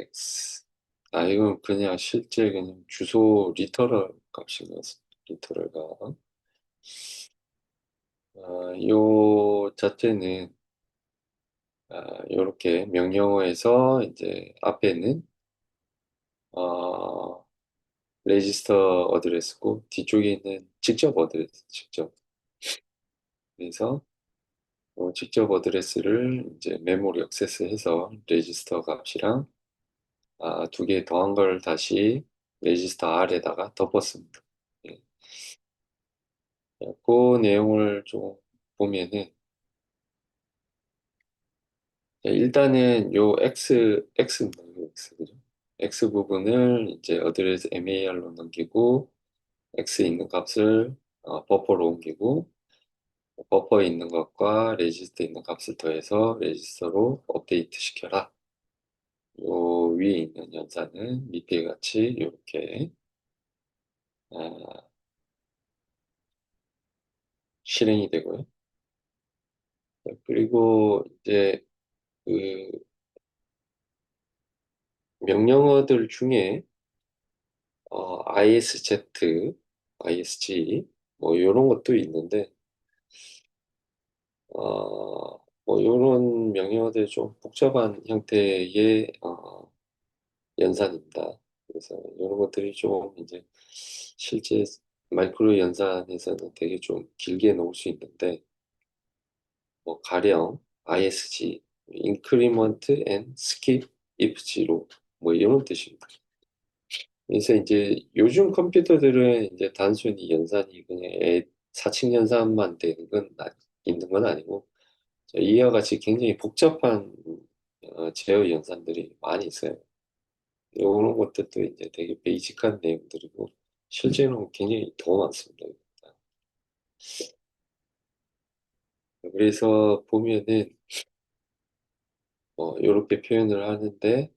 X. 이건 그냥 실제 그냥 주소 리터럴 값인 것 같습니다. 리터럴가. 요 자체는 요렇게 명령어에서 이제 앞에는 어, 레지스터 어드레스고 뒤쪽에 있는 직접 어드레스, 직접. 그래서 직접 어드레스를 이제 메모리 액세스해서 레지스터 값이랑 두 개 더한 걸 다시 레지스터 R에다가 덮었습니다. 예. 그 내용을 좀 보면은 일단은 요 X입니다. X, 그죠? X 부분을 이제 어드레스 MAR로 넘기고 X에 있는 값을 버퍼로 옮기고 버퍼에 있는 것과 레지스터에 있는 값을 더해서 레지스터로 업데이트 시켜라. 요 위에 있는 연산은 밑에 같이 이렇게 실행이 되고요. 그리고 이제 그 명령어들 중에 ISZ, ISG 뭐 이런 것도 있는데 뭐 이런 명령어들 좀 복잡한 형태의 연산입니다. 그래서 이런 것들이 좀 이제 실제 마이크로 연산에서는 되게 좀 길게 놓을 수 있는데 뭐 가령 ISG, Increment and Skip if zero 뭐 이런 뜻입니다. 그래서 이제 요즘 컴퓨터들은 이제 단순히 연산이 그냥 사칙 연산만 되는 건 있는 건 아니고 이와 같이 굉장히 복잡한 제어 연산들이 많이 있어요. 이런 것들도 이제 되게 베이직한 내용들이고 실제로는 굉장히 더 많습니다. 그래서 보면은 이렇게 표현을 하는데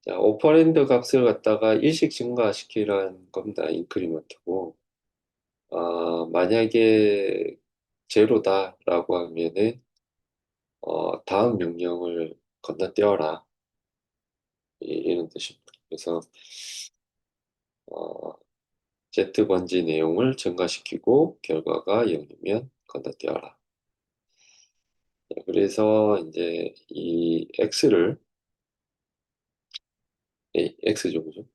자, 오퍼랜드 값을 갖다가 일씩 증가시키라는 겁니다. 인크리먼트고 만약에 제로다라고 하면은 다음 명령을 건너뛰어라 이런 뜻입니다. 그래서 어, Z 번지 내용을 증가시키고 결과가 0이면 건너뛰어라. 그래서 이제 이 X죠, 그죠?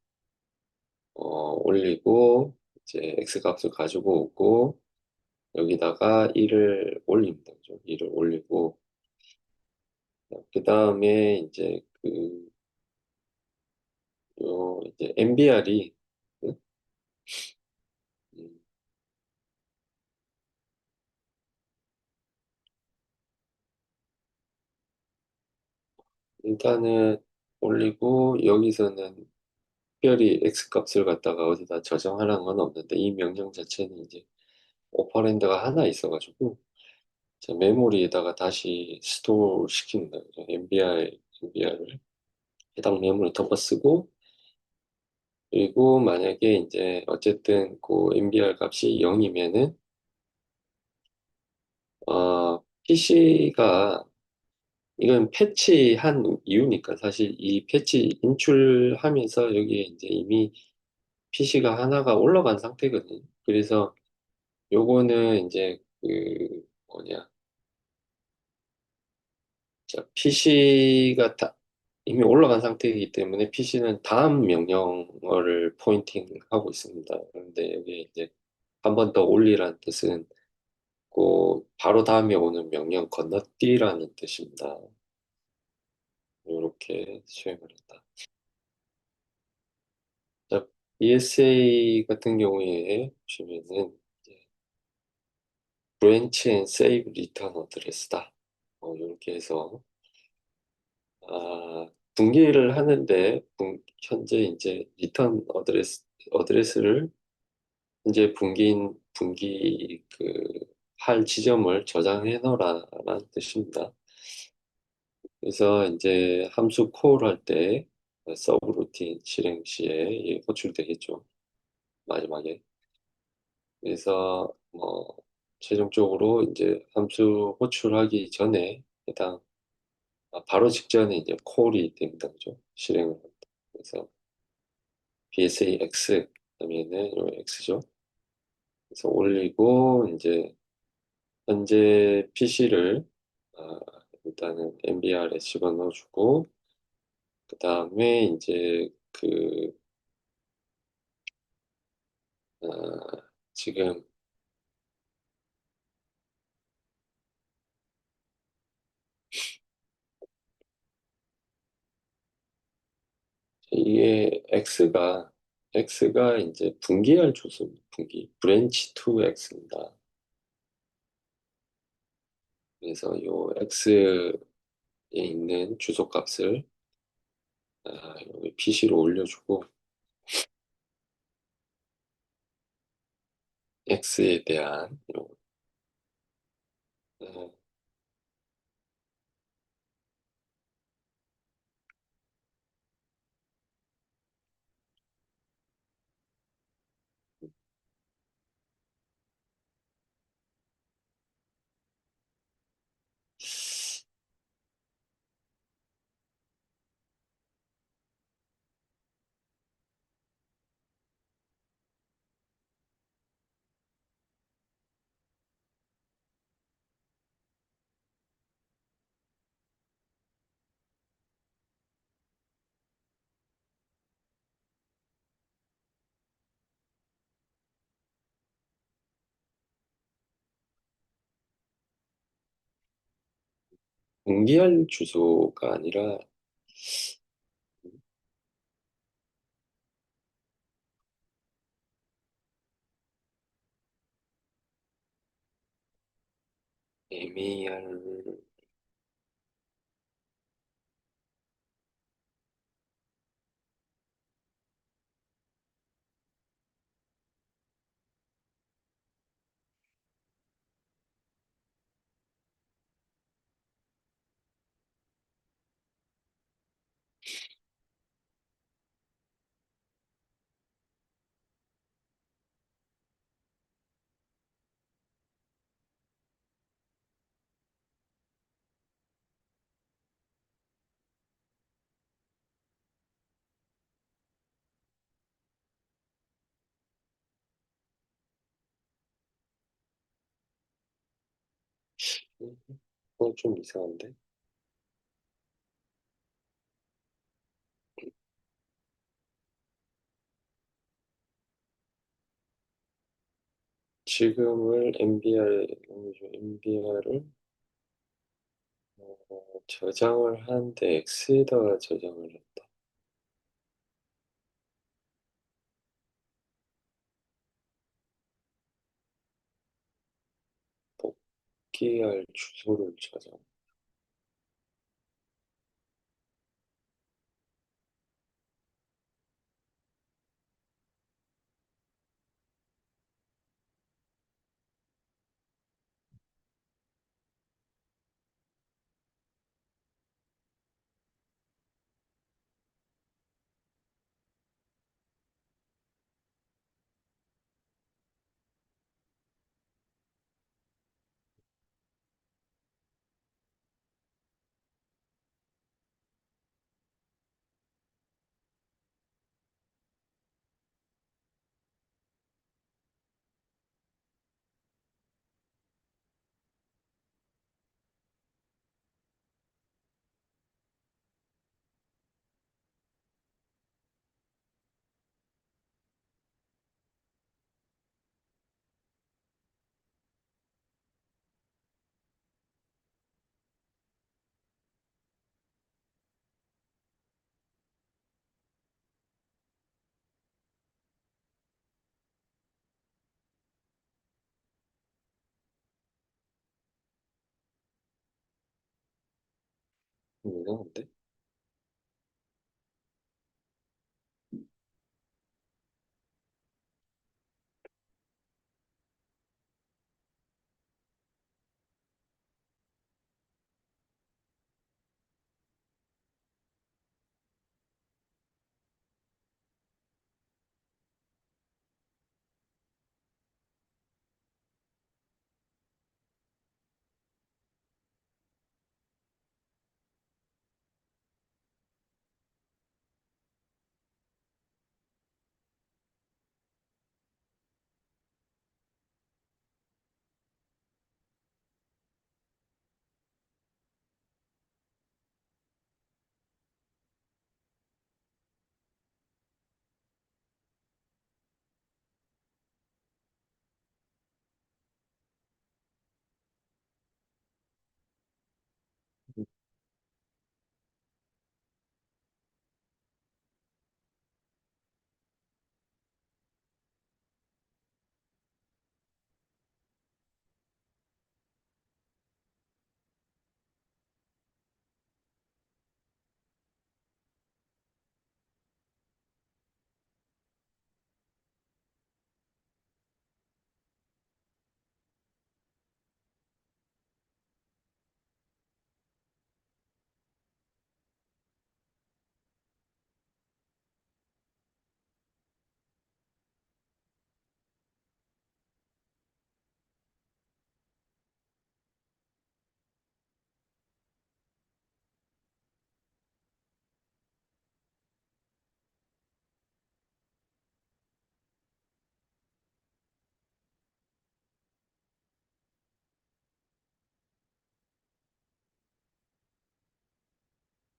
올리고 이제 X 값을 가지고 오고 여기다가 1을 올립니다. 그죠? 1을 올리고 그 다음에 이제 요 이제 MBR이 일단은 올리고 여기서는 특별히 X 값을 갖다가 어디다 저장하라는 건 없는데 이 명령 자체는 이제 오퍼랜드가 하나 있어가지고 제 메모리에다가 다시 스토어 시킨다. MBR을 해당 메모리 덮어쓰고 그리고 만약에 이제 어쨌든 그 MBR 값이 0이면은 PC가 이건 패치한 이유니까 사실 이 패치 인출하면서 여기에 이제 이미 PC가 하나가 올라간 상태거든요. 그래서 요거는 이제 뭐냐, PC가 이미 올라간 상태이기 때문에 PC는 다음 명령어를 포인팅하고 있습니다. 그런데 여기 이제 한 번 더 올리라는 뜻은 바로 다음에 오는 명령 건너뛰라는 뜻입니다. 이렇게 수행을 한다. 자, ESA 같은 경우에 보시면은 브랜치 앤 세이브 리턴 어드레스다. 이렇게 해서 분기를 하는데 현재 이제 리턴 어드레스 어드레스를 이제 분기 할 지점을 저장해 놓으라는 뜻입니다. 그래서 이제 함수 콜 할 때 서브루틴 실행 시에 호출되겠죠. 마지막에. 그래서 뭐 최종적으로 이제 함수 호출하기 전에 해당 바로 직전에 이제 콜이 됩니다. 그죠? 실행을 합니다. 그래서 BSAX 하면은 요 X죠. 그래서 올리고 이제 현재 PC를 일단은 MBR에 집어넣어주고 그 다음에 이제 어, 지금 이게 X가 이제 분기할 주소입니다. 브랜치 투 X입니다. 그래서 요 X에 있는 주소 값을 여기 PC로 올려주고 X에 대한 어, 분기할 주소가 아니라 MER 그건 좀 이상한데. 지금을 MBR을 저장을 하는데 X에다가 저장을 했다. 복귀할 주소를 저장. 이상한데?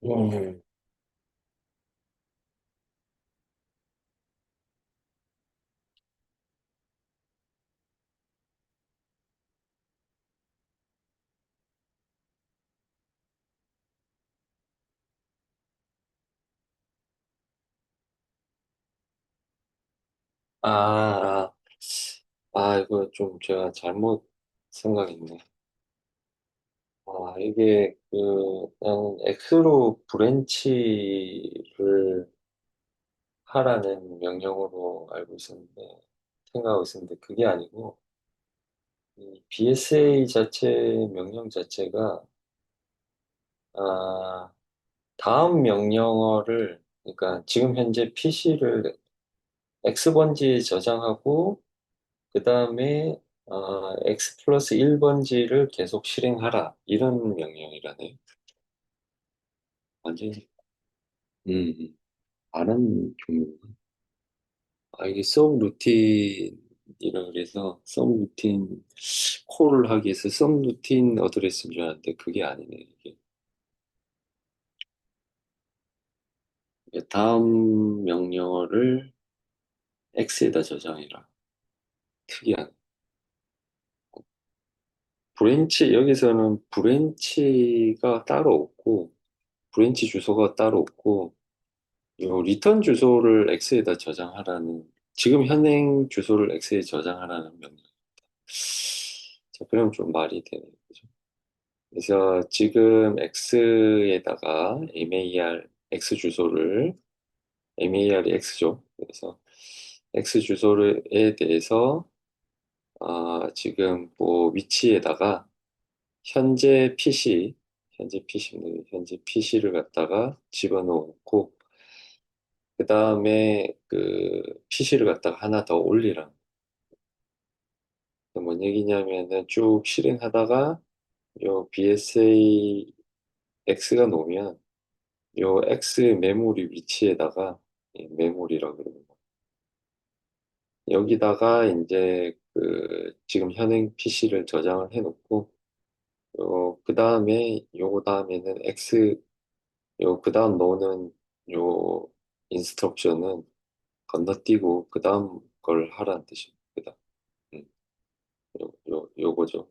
음. 아, 아, 이거 좀 제가 잘못 생각했네. 이게 나는 X로 브랜치를 하라는 명령으로 알고 있었는데, 생각하고 있었는데, 그게 아니고, 이 BSA 자체 명령 자체가, 아, 다음 명령어를, 그러니까 지금 현재 PC를 X번지에 저장하고, 그 다음에 X 플러스 1번지를 계속 실행하라. 이런 명령이라네. 완전히, 음, 다른 종류. 이게 썸 루틴이라 그래서 썸 루틴 콜을 하기 위해서 썸 루틴 어드레스인 줄 알았는데 그게 아니네. 이게 다음 명령어를 X에다 저장해라. 특이한. 브랜치, 여기서는 브랜치가 따로 없고, 브랜치 주소가 따로 없고, 요 리턴 주소를 X에다 저장하라는, 지금 현행 주소를 X에 저장하라는 명령. 자, 그럼 좀 말이 되네. 그죠? 그래서 지금 X에다가 X 주소를, MAR이 X죠. 그래서 X 주소에 대해서, 지금 뭐 위치에다가 현재 PC를 갖다가 집어넣고, 그 다음에 그 PC를 갖다가 하나 더 올리라. 뭔 얘기냐면은 쭉 실행하다가 요 BSA X가 놓으면 요 X 메모리 위치에다가 메모리라고 그러는 거. 여기다가 이제 그 지금 현행 PC를 저장을 해놓고 그 다음에 요거 다음에는 그 다음 넣는 요 인스트럭션은 건너뛰고 그 다음 걸 하라는 뜻입니다. 음, 요거죠.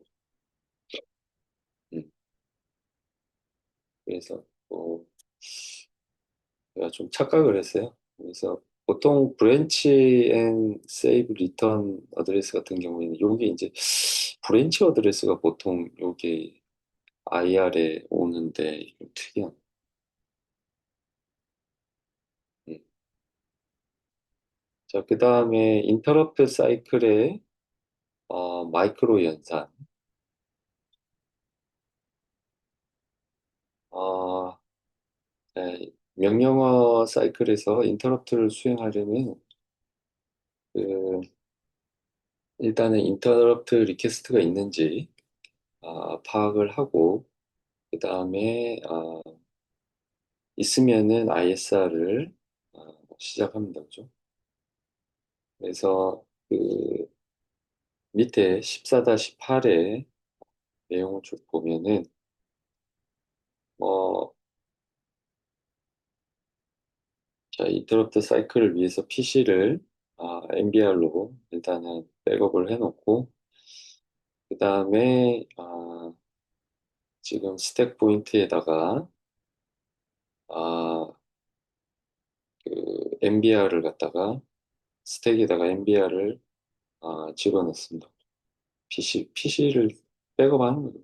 음, 그래서 제가 좀 착각을 했어요. 그래서 보통 브랜치 앤 세이브 리턴 어드레스 같은 경우에는 요게 이제 브랜치 어드레스가 보통 요게 IR에 오는데 좀 특이한. 음. 자, 그 다음에 인터럽트 사이클의 마이크로 연산. 어, 네, 명령어 사이클에서 인터럽트를 수행하려면 그 일단은 인터럽트 리퀘스트가 있는지 파악을 하고 그 다음에 있으면은 ISR을 시작합니다. 그죠? 그래서 그 밑에 14-8의 내용을 쭉 보면은 어, 자, 인터럽트 사이클을 위해서 PC를 MBR로 일단은 백업을 해놓고 그 다음에 지금 스택 포인트에다가 아, 그 MBR을 갖다가 스택에다가 MBR을 집어넣습니다. PC를 백업하는 거죠.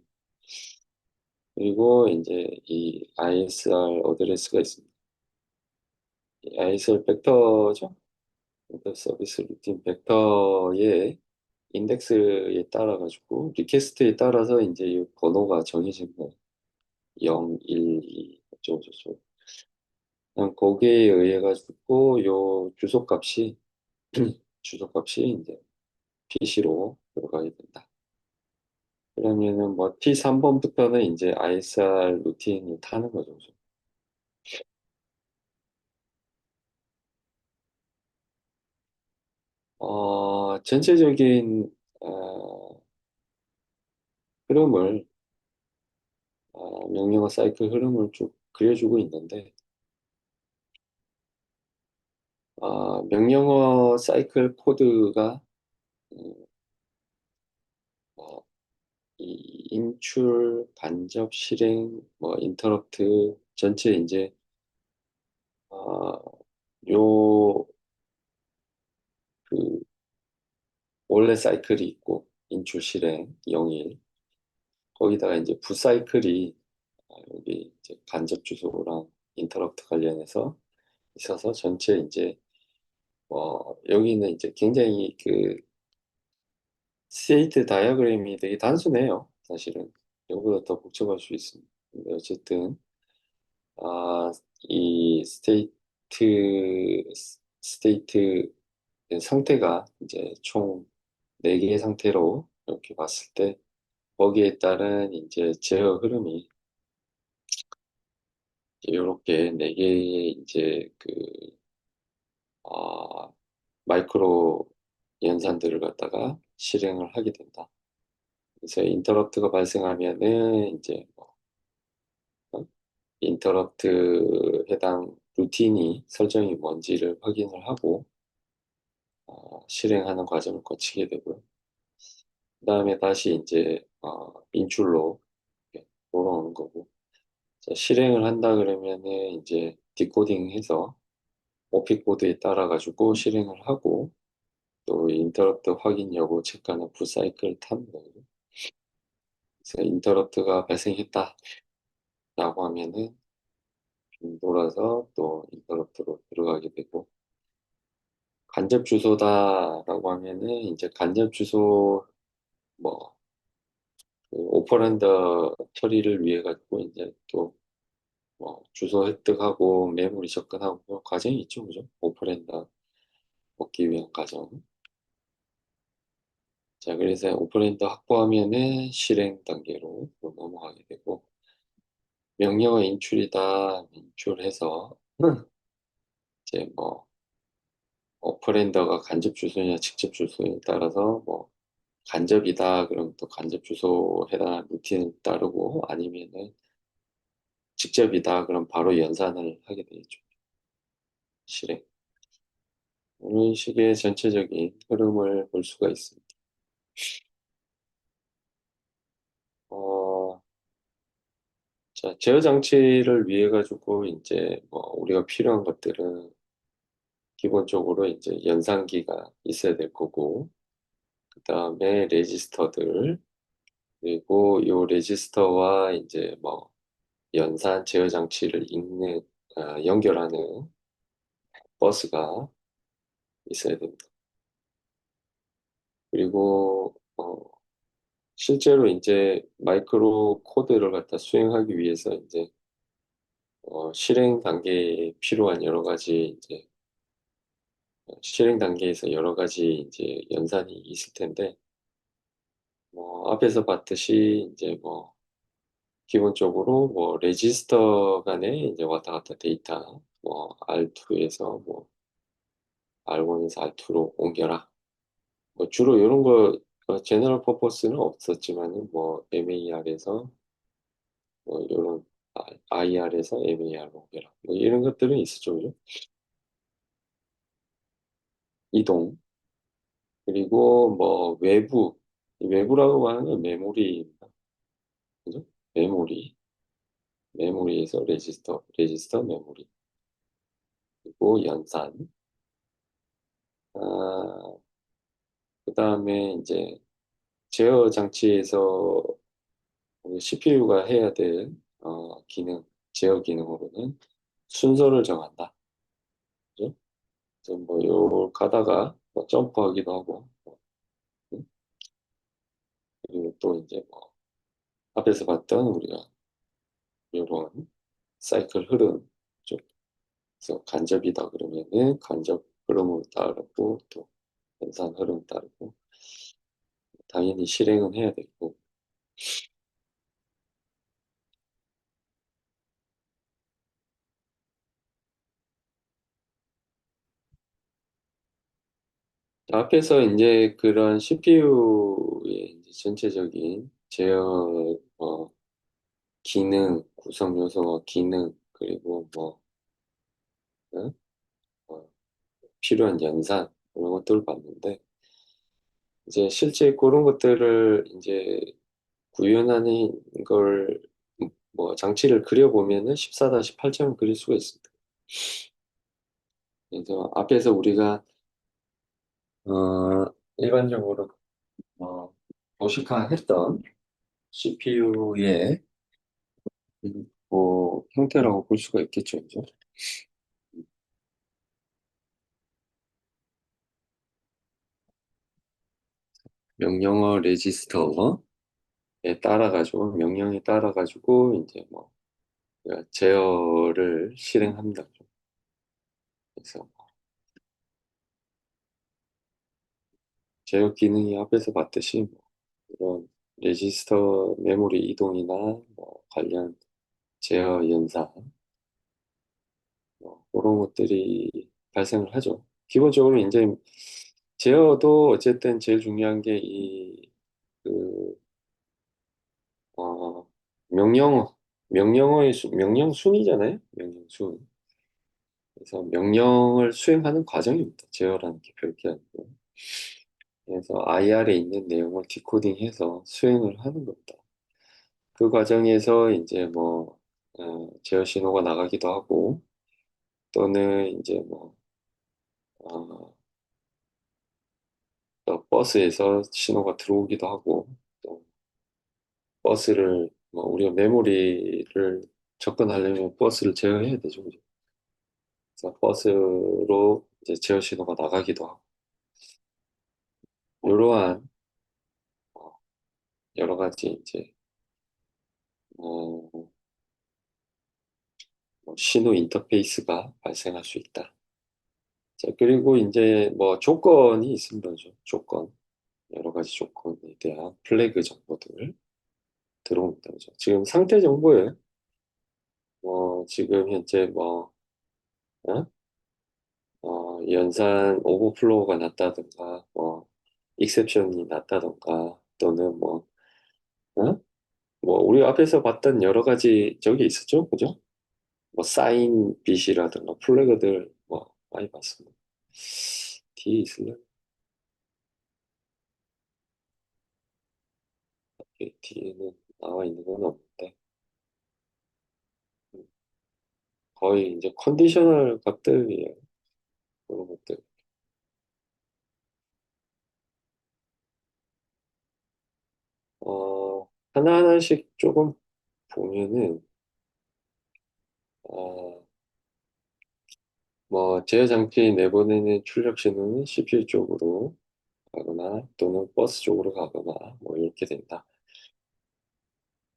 그리고 이제 이 ISR 어드레스가 있습니다. 이 ISR 벡터죠? 벡터 서비스 루틴 벡터의 인덱스에 따라 가지고 리퀘스트에 따라서 이제 이 번호가 정해진 거예요. 0, 1, 2 어쩌고저쩌고. 그냥 거기에 의해 가지고 요 주소값이 주소값이 이제 PC로 들어가야 된다. 그러면은 뭐 T3번부터는 이제 ISR 루틴을 타는 거죠. 전체적인 흐름을 명령어 사이클 흐름을 쭉 그려주고 있는데, 명령어 사이클 코드가 음, 뭐, 이 인출, 간접, 실행, 뭐 인터럽트 전체 이제 아, 요 그 원래 사이클이 있고 인출, 실행, 영일 거기다가 이제 부사이클이 여기 이제 간접 주소랑 인터럽트 관련해서 있어서 전체 이제 여기는 이제 굉장히 그 스테이트 다이어그램이 되게 단순해요. 사실은 이거보다 더 복잡할 수 있습니다. 근데 어쨌든 아, 이 스테이트 상태가 이제 총 4개의 상태로 이렇게 봤을 때 거기에 따른 이제 제어 흐름이 이렇게 4개의 이제 어, 마이크로 연산들을 갖다가 실행을 하게 된다. 그래서 인터럽트가 발생하면은 이제 어, 인터럽트 해당 루틴이 설정이 뭔지를 확인을 하고 실행하는 과정을 거치게 되고요. 그 다음에 다시 이제 인출로 이렇게 돌아오는 거고 자, 실행을 한다 그러면은 이제 디코딩해서 오피 코드에 따라 가지고 실행을 하고 또 인터럽트 확인 여부 체크하는 부사이클 타는 거예요. 그래서 인터럽트가 발생했다라고 하면은 돌아서 또 인터럽트로 들어가게 되고 간접 주소다라고 하면은 이제 간접 주소 뭐 오퍼랜드 처리를 위해 가지고 이제 또 뭐 주소 획득하고 메모리 접근하고 그 과정이 있죠, 그죠? 오퍼랜드 얻기 위한 과정. 자, 그래서 오퍼랜드 확보하면은 실행 단계로 또 넘어가게 되고 명령어 인출이다 인출해서 이제 뭐 오퍼랜드가 간접 주소냐 직접 주소에 따라서 뭐 간접이다 그럼 또 간접 주소 해당 루틴을 따르고 아니면은 직접이다 그럼 바로 연산을 하게 되죠. 실행. 이런 식의 전체적인 흐름을 볼 수가 있습니다. 어, 자, 제어 장치를 위해 가지고 이제 뭐 우리가 필요한 것들은 기본적으로 이제 연산기가 있어야 될 거고, 그 다음에 레지스터들, 그리고 요 레지스터와 이제 뭐 연산 제어 장치를 연결하는 버스가 있어야 됩니다. 그리고 실제로 이제 마이크로 코드를 갖다 수행하기 위해서 이제 실행 단계에 필요한 여러 가지 이제 실행 단계에서 여러 가지 이제 연산이 있을 텐데 뭐 앞에서 봤듯이 이제 뭐 기본적으로 뭐 레지스터 간에 이제 왔다 갔다 데이터 뭐 R2에서 뭐 R1에서 R2로 옮겨라. 뭐 주로 이런 거 제너럴 퍼포스는 없었지만은 뭐 MAR에서 뭐 이런 IR에서 MAR로 옮겨라. 뭐 이런 것들은 있었죠, 그죠? 이동 그리고 뭐 외부 이 외부라고 하는 건 메모리입니다. 그죠? 메모리에서 레지스터 메모리 그리고 연산 아, 그다음에 이제 제어 장치에서 CPU가 해야 될 기능, 제어 기능으로는 순서를 정한다. 그죠? 그래서 뭐, 요, 가다가 뭐 점프하기도 하고, 음, 그리고 또 이제 뭐, 앞에서 봤던 우리가 요런 사이클 흐름, 쪽, 그래서 간접이다 그러면은 간접 흐름을 따르고, 또 연산 흐름 따르고, 당연히 실행은 해야 되고, 앞에서 이제 그런 CPU의 전체적인 제어, 기능, 구성 요소와 기능, 그리고 뭐, 응? 어, 필요한 연산, 이런 것들을 봤는데, 이제 실제 그런 것들을 이제 구현하는 걸, 뭐, 장치를 그려보면은 14-8점을 그릴 수가 있습니다. 그래서 앞에서 우리가, 일반적으로, 도식화했던 CPU의 뭐, 형태라고 볼 수가 있겠죠, 그죠? 명령어 레지스터에 따라가지고, 명령에 따라가지고, 이제 뭐, 제어를 실행합니다. 그래서 제어 기능이 앞에서 봤듯이 뭐 이런 레지스터 메모리 이동이나 뭐 관련 제어 연산 뭐 그런 것들이 발생을 하죠. 기본적으로 이제 제어도 어쨌든 제일 중요한 게 이 그 어, 명령어 명령 순이잖아요. 명령 순. 그래서 명령을 수행하는 과정입니다. 제어라는 게 별게 아니고. 그래서 IR에 있는 내용을 디코딩해서 수행을 하는 겁니다. 그 과정에서 이제 뭐, 제어 신호가 나가기도 하고, 또는 이제 뭐, 어, 또 버스에서 신호가 들어오기도 하고, 또 버스를, 뭐, 우리가 메모리를 접근하려면 버스를 제어해야 되죠. 그죠? 그래서 버스로 이제 제어 신호가 나가기도 하고, 이러한 어, 여러 가지 이제, 어, 뭐 신호 인터페이스가 발생할 수 있다. 자, 그리고 이제 뭐 조건이 있습니다. 조건. 여러 가지 조건에 대한 플래그 정보들 들어옵니다. 그죠? 지금 상태 정보에 뭐 지금 현재 뭐 어? 연산 오버플로우가 났다든가 뭐 익셉션이 났다든가 또는 뭐 어? 뭐 우리 앞에서 봤던 여러 가지 저기 있었죠, 그죠? 뭐 사인 빛이라든가 플래그들 뭐 많이 봤습니다. 뒤에 있을래? 뒤에는 나와 있는 건 없는데 음, 거의 이제 컨디셔널 값들이에요. 그런 것들. 하나하나씩 조금 보면은, 어, 뭐, 제어 장치 내보내는 출력 신호는 CPU 쪽으로 가거나 또는 버스 쪽으로 가거나 뭐 이렇게 된다.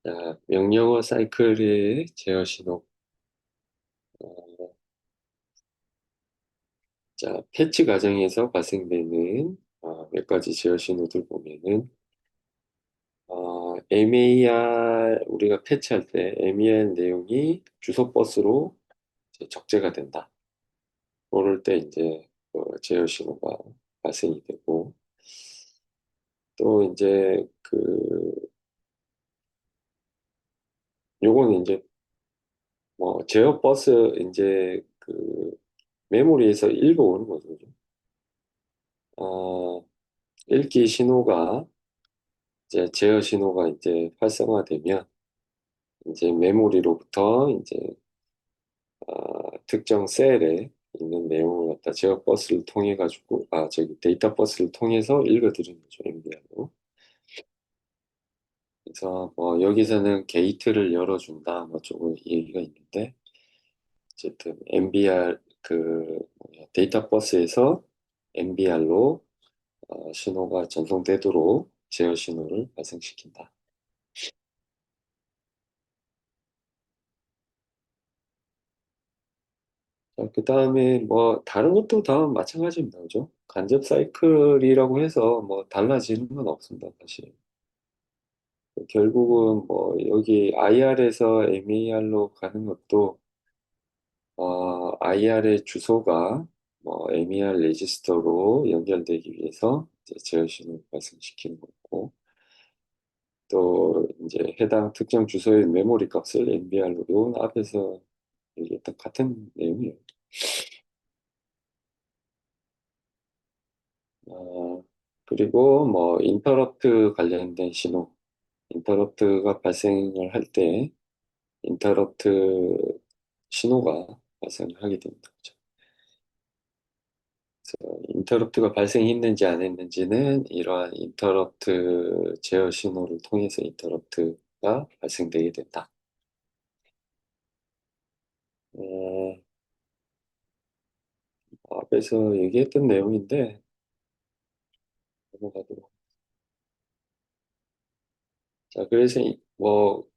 자, 명령어 사이클의 제어 신호. 어, 자, 패치 과정에서 발생되는 몇 가지 제어 신호들 보면은, MER, 우리가 패치할 때 MER 내용이 주소 버스로 이제 적재가 된다. 그럴 때 이제 제어 신호가 발생이 되고 또 이제 요거는 이제 뭐 제어 버스 이제 메모리에서 읽어오는 거죠. 그죠? 어, 읽기 신호가 이제 제어 신호가 이제 활성화되면 이제 메모리로부터 이제 특정 셀에 있는 내용을 갖다 제어 버스를 통해 가지고 저기 데이터 버스를 통해서 읽어드리는 거죠. MBR로. 그래서 뭐 여기서는 게이트를 열어준다 뭐 조금 얘기가 있는데 어쨌든 MBR 데이터 버스에서 MBR로 신호가 전송되도록 제어 신호를 발생시킨다. 그 다음에 뭐 다른 것도 다 마찬가지입니다. 그죠? 간접 사이클이라고 해서 뭐 달라지는 건 없습니다. 사실. 결국은 뭐 여기 IR에서 MER로 가는 것도 IR의 주소가 뭐 MER 레지스터로 연결되기 위해서 이제 제어 신호를 발생시키는 거고 또 이제 해당 특정 주소의 메모리 값을 MBR로 앞에서 이게 딱 같은 내용이에요. 어, 그리고 뭐 인터럽트 관련된 신호, 인터럽트가 발생을 할 때 인터럽트 신호가 발생을 하게 됩니다. 그죠? 그래서 인터럽트가 발생했는지 안 했는지는 이러한 인터럽트 제어 신호를 통해서 인터럽트가 발생되게 된다. 어, 앞에서 얘기했던 내용인데 넘어가도록. 자, 그래서 뭐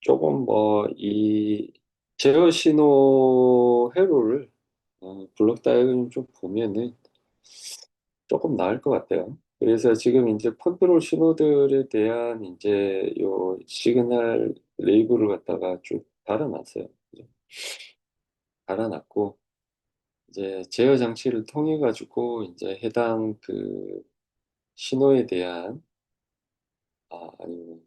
조금 뭐 이 제어 신호 회로를 블록 다이어그램 좀 보면은 조금 나을 것 같아요. 그래서 지금 이제 컨트롤 신호들에 대한 이제 요 시그널 레이블을 갖다가 쭉 달아놨어요. 그죠? 달아놨고 이제 제어 장치를 통해 가지고 이제 해당 그 신호에 대한 아니면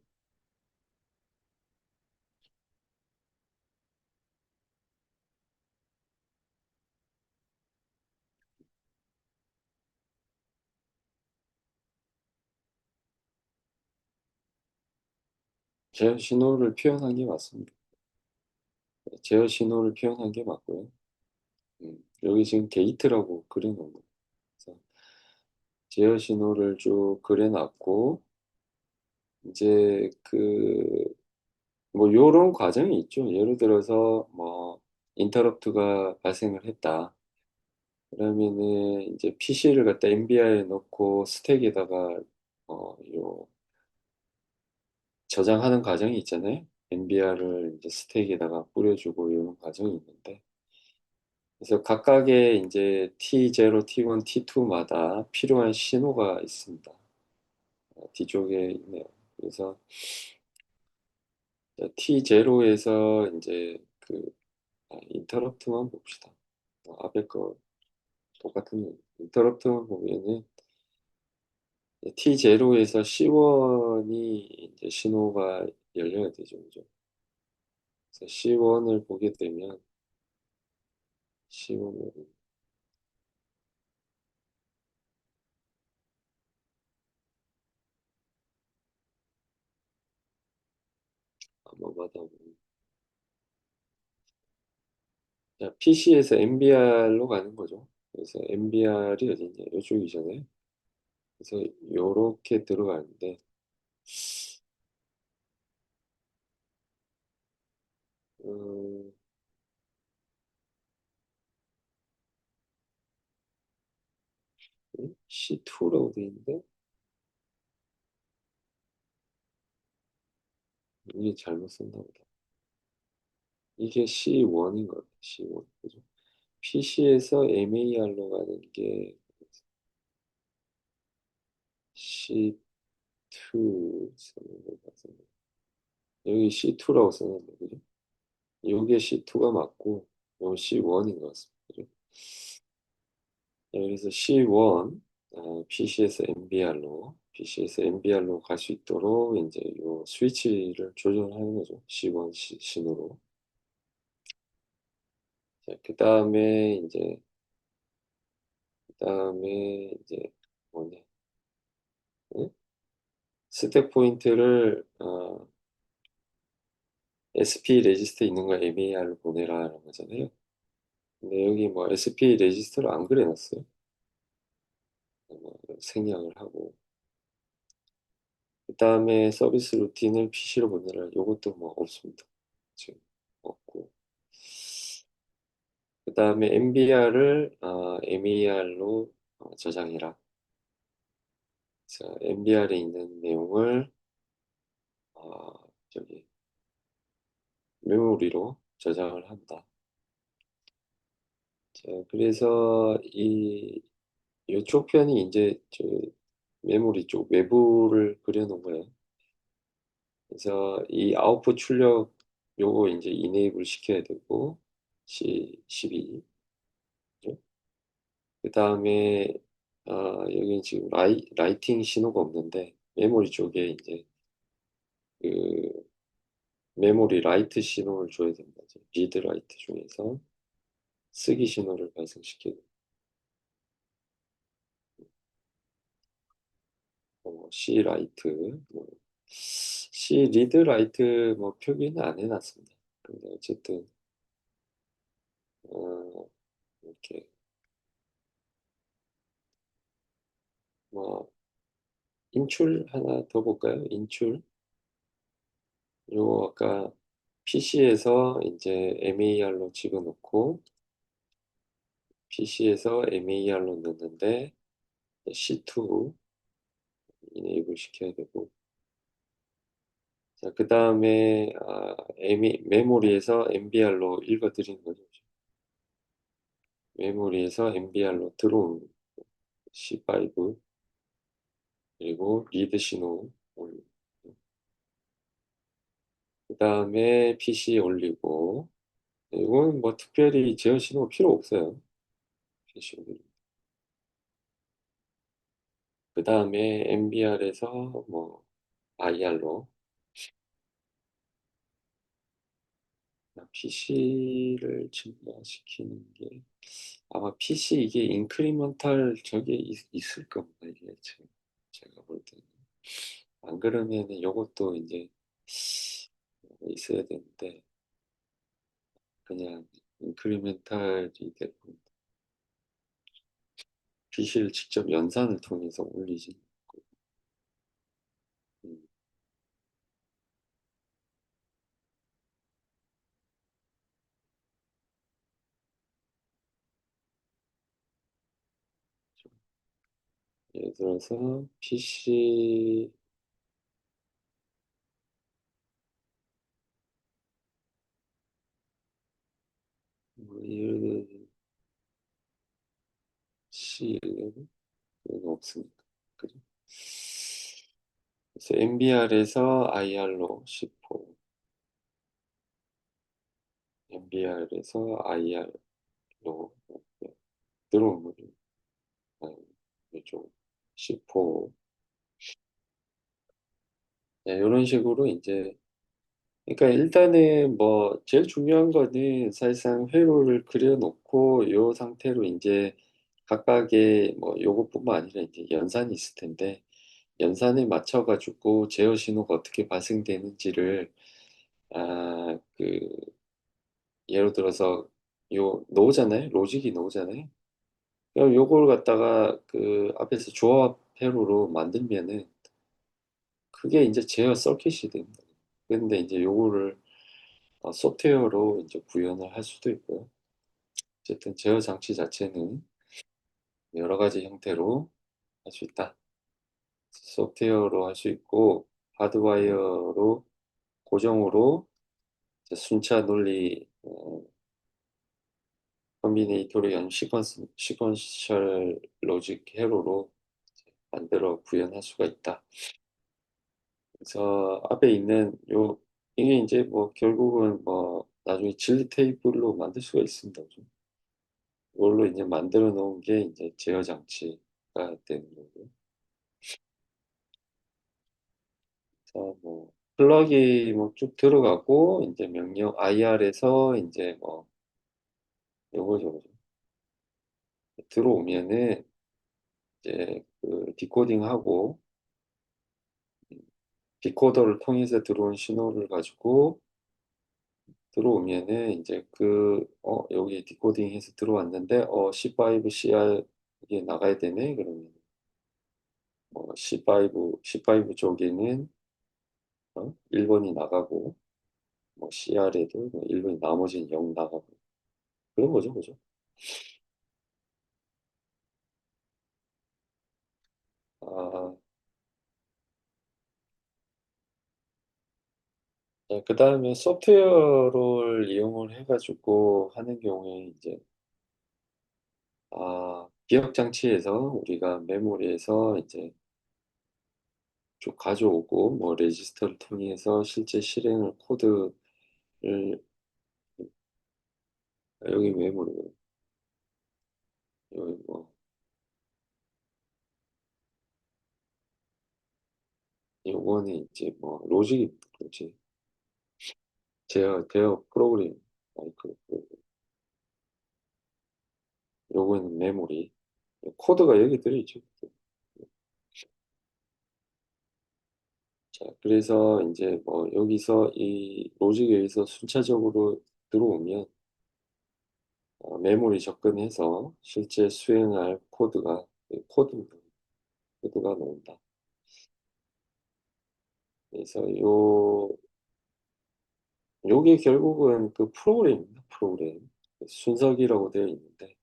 제어 신호를 표현한 게 맞습니다. 제어 신호를 표현한 게 맞고요. 여기 지금 게이트라고 그려 놓은 거예요. 그래서 제어 신호를 쭉 그려 놨고 이제 그 뭐 요런 과정이 있죠. 예를 들어서 뭐 인터럽트가 발생을 했다. 그러면은 인제 PC를 갖다 엔비아에 넣고 스택에다가 요 저장하는 과정이 있잖아요. 엔비아를 인제 스택에다가 뿌려 주고 요런 과정이 있는데 그래서 각각의 인제 T0, T1, T2 마다 필요한 신호가 있습니다. 뒤쪽에 있네요. 그래서 T0에서 인제 그 인터럽트만 봅시다. 앞에 거 똑같은 인터럽트만 보면은 T0에서 C1이 이제 신호가 열려야 되죠. 그죠? 그래서 C1을 보게 되면 C1을 한번 받아보면 자, PC에서 MBR로 가는 거죠. 그래서 MBR이 어딨냐? 요쪽이잖아요. 그래서 요렇게 들어가는데 음, C2라고 돼 있는데 이게 잘못 썼나 보다. 이게 C1인 것 같아요. C1. 그죠? PC에서 MAR로 가는 게 C2 쓰는 것 같은데 여기 C2라고 써놨네. 그죠? 요게 C2가 맞고 요 C1인 것 같습니다. 그죠? 네, 그래서 C1 PC에서 MBR로 갈 수 있도록 이제 요 스위치를 조정하는 거죠. C1 신호로. 자, 그다음에 이제 뭐냐? 응? 스택 포인트를 SP 레지스터 있는 거 MAR로 보내라는 거잖아요. 근데 여기 뭐 SP 레지스터를 안 그려 놨어요. 뭐 생략을 하고 그다음에 서비스 루틴을 PC로 보내라 요것도 뭐 없습니다. 지금 없고 그다음에 MBR을 MER로 저장해라. 그래서 MBR에 있는 내용을 저기 메모리로 저장을 한다. 자, 그래서 이 요쪽 편이 인제 저 메모리 쪽 외부를 그려 놓은 거예요. 그래서 이 아웃풋 출력 요거 인제 이네이블 시켜야 되고 C12 죠. 그다음에 여기는 지금 라이팅 신호가 없는데 메모리 쪽에 인제 그 메모리 라이트 신호를 줘야 된다. 리드 라이트 중에서 쓰기 신호를 발생시키는 C 라이트, C 리드 라이트 뭐 표기는 안 해놨습니다. 근데 어쨌든 이렇게 뭐 인출 하나 더 볼까요? 인출. 요거 아까 PC에서 이제 MAR로 집어넣고 PC에서 MAR로 넣는데 C2 이네이블 시켜야 되고 자 그다음에 메모리에서 MBR로 읽어 드리는 거죠. 메모리에서 MBR로 들어온 C5 그리고 리드 신호 올리고 그다음에 PC 올리고 이건 뭐 특별히 제어 신호 필요 없어요. PC 올리고 그다음에 MBR에서 뭐 IR로 PC를 증가시키는 게 아마 PC 이게 인크리먼탈 저게 있을 겁니다. 이게 지금 제가 볼 때는 안 그러면은 요것도 이제 있어야 되는데 그냥 인크리멘탈이 되고 PC를 직접 연산을 통해서 올리지 않고 음, 좀 예를 들어서 PC 뭐 예를 들어 C11 그건 없으니까 그죠? 그래서 MBR에서 IR로 10호 MBR에서 IR로 들어오면 이쪽 10호 네, 이런 식으로 이제 그러니까 일단은 뭐 제일 중요한 거는 사실상 회로를 그려 놓고 요 상태로 인제 각각의 뭐 요것뿐만 아니라 인제 연산이 있을 텐데 연산에 맞춰 가지고 제어 신호가 어떻게 발생되는지를 그 예를 들어서 요 나오잖아요. 로직이 나오잖아요. 그럼 요걸 갖다가 그 앞에서 조합 회로로 만들면은 그게 인제 제어 서킷이 됩니다. 근데 인제 요거를 소프트웨어로 인제 구현을 할 수도 있고요. 어쨌든 제어 장치 자체는 여러 가지 형태로 할 수 있다. 소프트웨어로 할 수 있고 하드와이어로 고정으로 이제 순차 논리 컨비네이터로 연 시퀀셜 로직 회로로 만들어 구현할 수가 있다. 그래서 앞에 있는 요 이게 인제 뭐 결국은 뭐 나중에 진리 테이블로 만들 수가 있습니다. 그걸로 이제 만들어 놓은 게 인제 제어 장치가 되는 거고요. 그래서 뭐 플러그이 뭐 쭉 들어가고 인제 명령 IR에서 인제 뭐 요거죠. 들어오면은 이제 그 디코딩하고 디코더를 통해서 들어온 신호를 가지고 들어오면은 인제 여기 디코딩해서 들어왔는데 C5 CR 이게 나가야 되네 그러면 C5 쪽에는 1 번이 나가고 뭐 CR에도 뭐 1 번이 나머지는 0 나가고 그런 거죠, 그죠? 아 네 그다음에 소프트웨어를 이용을 해 가지고 하는 경우에 이제 기억 장치에서 우리가 메모리에서 이제 쭉 가져오고 뭐 레지스터를 통해서 실제 실행을 코드를 여기 메모리 여기 뭐 요거는 이제 뭐 로직이 그렇지. 제어 프로그램, 마이크로 프로그램. 요거는 메모리. 코드가 여기 들어있죠. 자, 그래서 이제 뭐 여기서 이 로직에 의해서 순차적으로 들어오면 메모리 접근해서 실제 수행할 코드가 나온다. 그래서 요게 결국은 그 프로그램입니다. 프로그램. 순서기라고 되어 있는데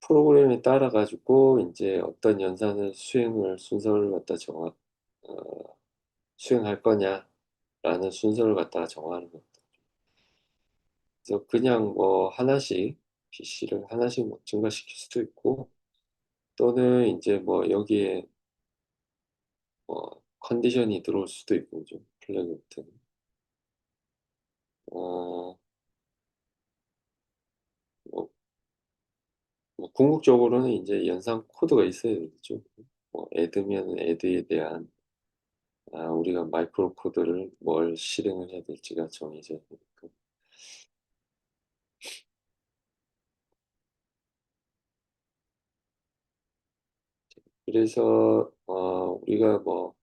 프로그램에 따라 가지고 인제 어떤 연산을 순서를 갖다 어 수행할 거냐라는 순서를 갖다가 정하는 겁니다. 그래서 그냥 뭐 하나씩 PC를 하나씩 뭐 증가시킬 수도 있고 또는 인제 뭐 여기에 컨디션이 들어올 수도 있고 좀 플래그 같은. 어 뭐 궁극적으로는 인제 연산 코드가 있어야 되겠죠. 뭐 애드면 애드에 대한 우리가 마이크로 코드를 뭘 실행을 해야 될지가 정해져야 되니까. 그래서 우리가 뭐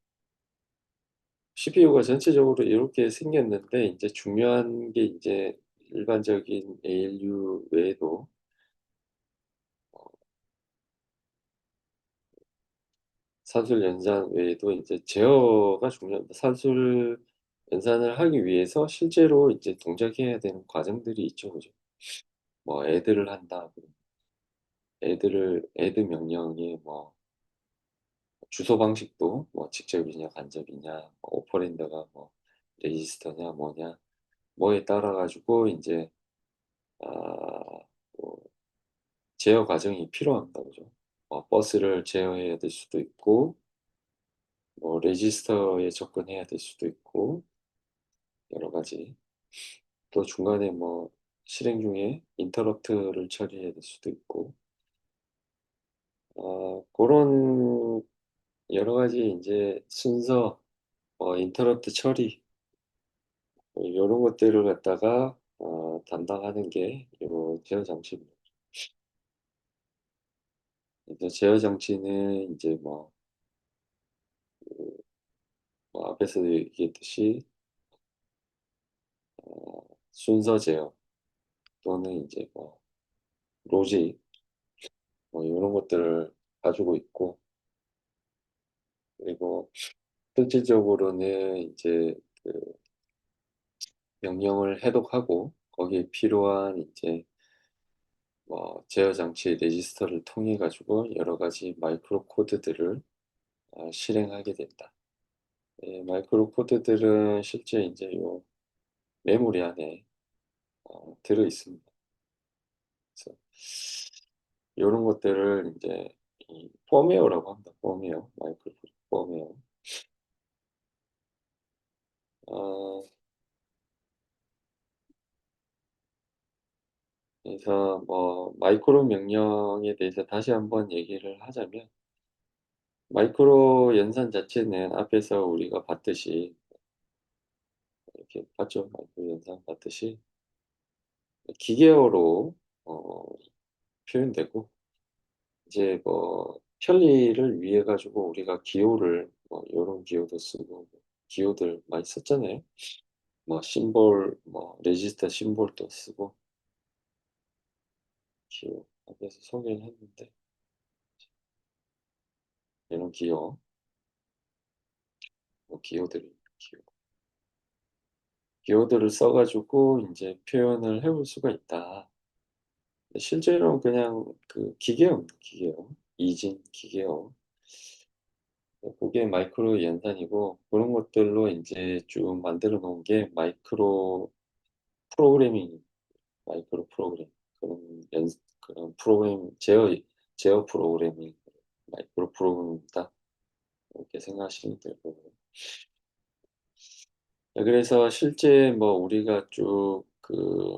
CPU가 전체적으로 이렇게 생겼는데 인제 중요한 게 인제 일반적인 ALU 외에도 산술 연산 외에도 인제 제어가 중요합니다. 산술 연산을 하기 위해서 실제로 이제 동작해야 되는 과정들이 있죠. 그죠? 뭐 애드를 한다. 애드 명령의 뭐 주소 방식도 뭐 직접이냐 간접이냐 뭐 오퍼랜드가 뭐 레지스터냐 뭐냐 뭐에 따라 가지고 인제 아 뭐 제어 과정이 필요합니다. 그죠? 버스를 제어해야 될 수도 있고 뭐 레지스터에 접근해야 될 수도 있고 여러 가지. 또 중간에 뭐 실행 중에 인터럽트를 처리해야 될 수도 있고 고런 여러 가지 인제 순서 인터럽트 처리 요런 것들을 갖다가 담당하는 게 요 제어 장치입니다. 그래서 제어 장치는 인제 뭐 앞에서도 얘기했듯이 순서 제어 또는 인제 뭐 로직 뭐 요런 것들을 가지고 있고 그리고 실질적으로는 인제 그 명령을 해독하고 거기에 필요한 인제 뭐 제어 장치 레지스터를 통해 가지고 여러 가지 마이크로 코드들을 실행하게 된다. 예, 마이크로 코드들은 실제 인제 요 메모리 안에 들어 있습니다. 그래서 요런 것들을 인제 이 펌웨어라고 합니다. 펌웨어. 마이크로 펌웨어. 어 그래서 뭐 마이크로 명령에 대해서 다시 한번 얘기를 하자면 마이크로 연산 자체는 앞에서 우리가 봤듯이 이렇게 봤죠. 마이크로 연산 봤듯이 기계어로 어 표현되고 이제 뭐 편리를 위해 가지고 우리가 기호를 뭐 요런 기호도 쓰고 뭐 기호들 많이 썼잖아요. 뭐 심볼 뭐 레지스터 심볼도 쓰고 기호 앞에서 소개를 했는데 이런 기호, 뭐 기호들을 써 가지고 인제 표현을 해볼 수가 있다. 실제로는 그냥 그 기계어입니다, 기계어. 이진 기계어. 고게 마이크로 연산이고 그런 것들로 인제 쭉 만들어 놓은 게 프로그래밍 마이크로 프로그램 그런 프로그램 제어 프로그래밍 마이크로 프로그램이다. 이렇게 생각하시면 될 거고요. 그래서 실제 뭐 우리가 쭉 그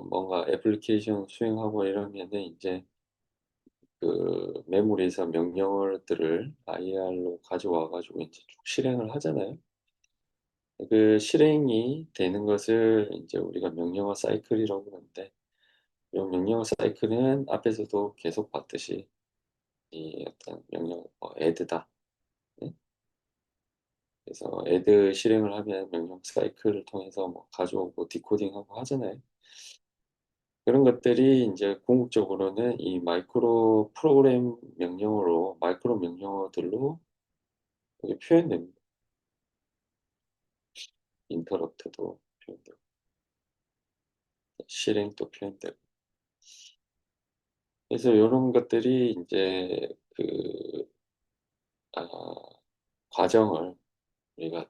뭔가 애플리케이션 수행하고 이러면은 인제 그 메모리에서 명령어들을 IR로 가져와 가지고 인제 쭉 실행을 하잖아요. 그 실행이 되는 것을 인제 우리가 명령어 사이클이라고 그러는데, 요 명령어 사이클은 앞에서도 계속 봤듯이 이 어떤 명령 add다. 네. 그래서 add 실행을 하면 명령 사이클을 통해서 뭐 가져오고 디코딩하고 하잖아요. 그런 것들이 인제 궁극적으로는 이 마이크로 프로그램 명령어로 마이크로 명령어들로 이게 표현됩니다. 인터럽트도 표현되고 실행도 표현되고. 그래서 요런 것들이 인제 그 과정을 우리가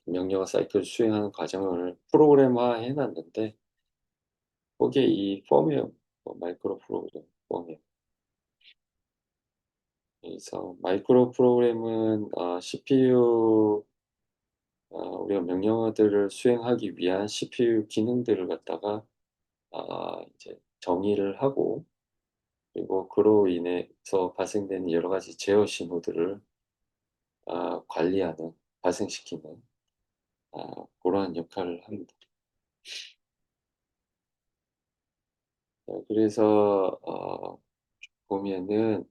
명령어 사이클 수행하는 과정을 프로그램화해 놨는데, 거기에 이 펌웨어, 마이크로 프로그램 펌웨어. 그래서 마이크로 프로그램은 CPU, 우리가 명령어들을 수행하기 위한 CPU 기능들을 갖다가 이제 정의를 하고, 그리고 그로 인해서 발생되는 여러 가지 제어 신호들을 관리하는, 발생시키는 그러한 역할을 합니다. 그래서 보면은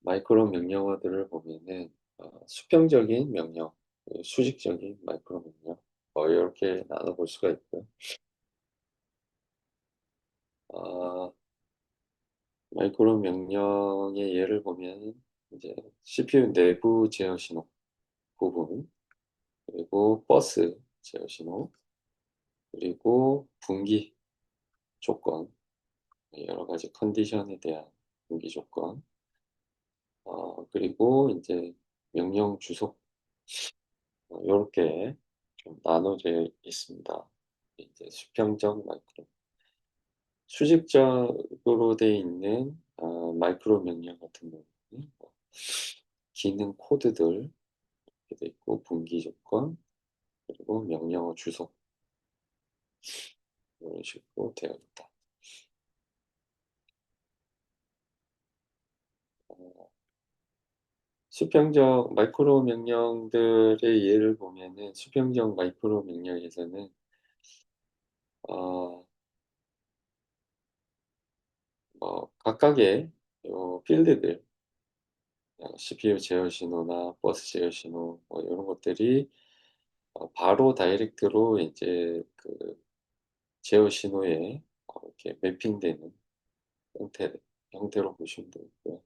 마이크로 명령어들을 보면은 수평적인 명령, 수직적인 마이크로 명령, 요렇게 나눠 볼 수가 있고요. 아 마이크로 명령의 예를 보면은 이제 CPU 내부 제어 신호 부분, 그리고 버스 제어 신호, 그리고 분기 조건, 여러 가지 컨디션에 대한 분기 조건, 그리고 인제 명령 주소, 요렇게 좀 나눠져 있습니다. 이제 수평적 마이크로. 수직적으로 돼 있는 마이크로 명령 같은 경우는 뭐 기능 코드들 이렇게 돼 있고, 분기 조건, 그리고 명령어 주소, 이런 식으로 되어 있다. 어 수평적 마이크로 명령들의 예를 보면은, 수평적 마이크로 명령에서는 어 각각의 요 필드들, CPU 제어 신호나 버스 제어 신호 뭐 요런 것들이 바로 다이렉트로 인제 그 제어 신호에 이렇게 매핑되는 형태 형태로 보시면 되고요.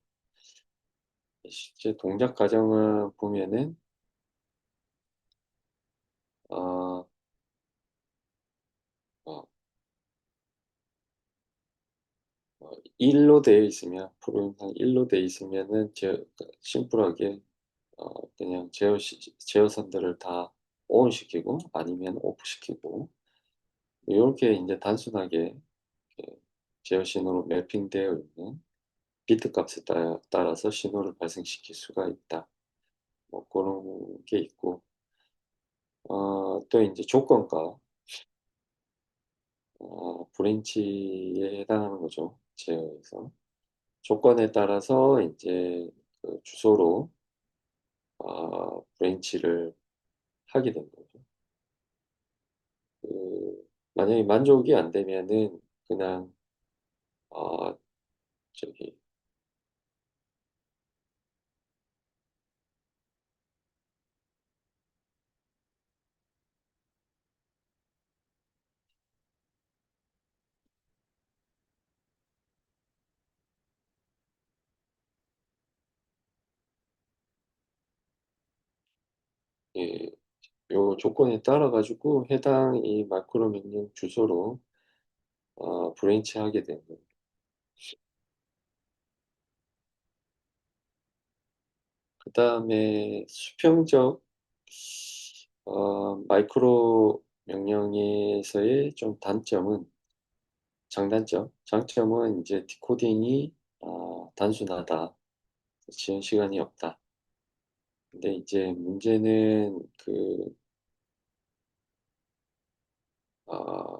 실제 동작 과정을 보면은 어 어 1로 되어 있으면, 프로그램상 1로 되어 있으면은 심플하게 그냥 제어선들을 다 ON 시키고 아니면 오프 시키고, 요렇게 인제 단순하게 이렇게 제어 신호로 매핑되어 있는 비트 값에 따라서 신호를 발생시킬 수가 있다. 뭐 고런 게 있고, 또 인제 조건가, 브랜치에 해당하는 거죠, 제어에서. 조건에 따라서 인제 그 주소로 브랜치를 하게 된 거죠. 만약에 만족이 안 되면은 그냥 어 저기 예, 요 조건에 따라 가지고 해당 이 마크로 명령 주소로 브랜치하게 되는 거예요. 그다음에 수평적 마이크로 명령에서의 좀 단점은, 장점은 인제 디코딩이 단순하다. 지연 시간이 없다. 근데 이제 문제는 어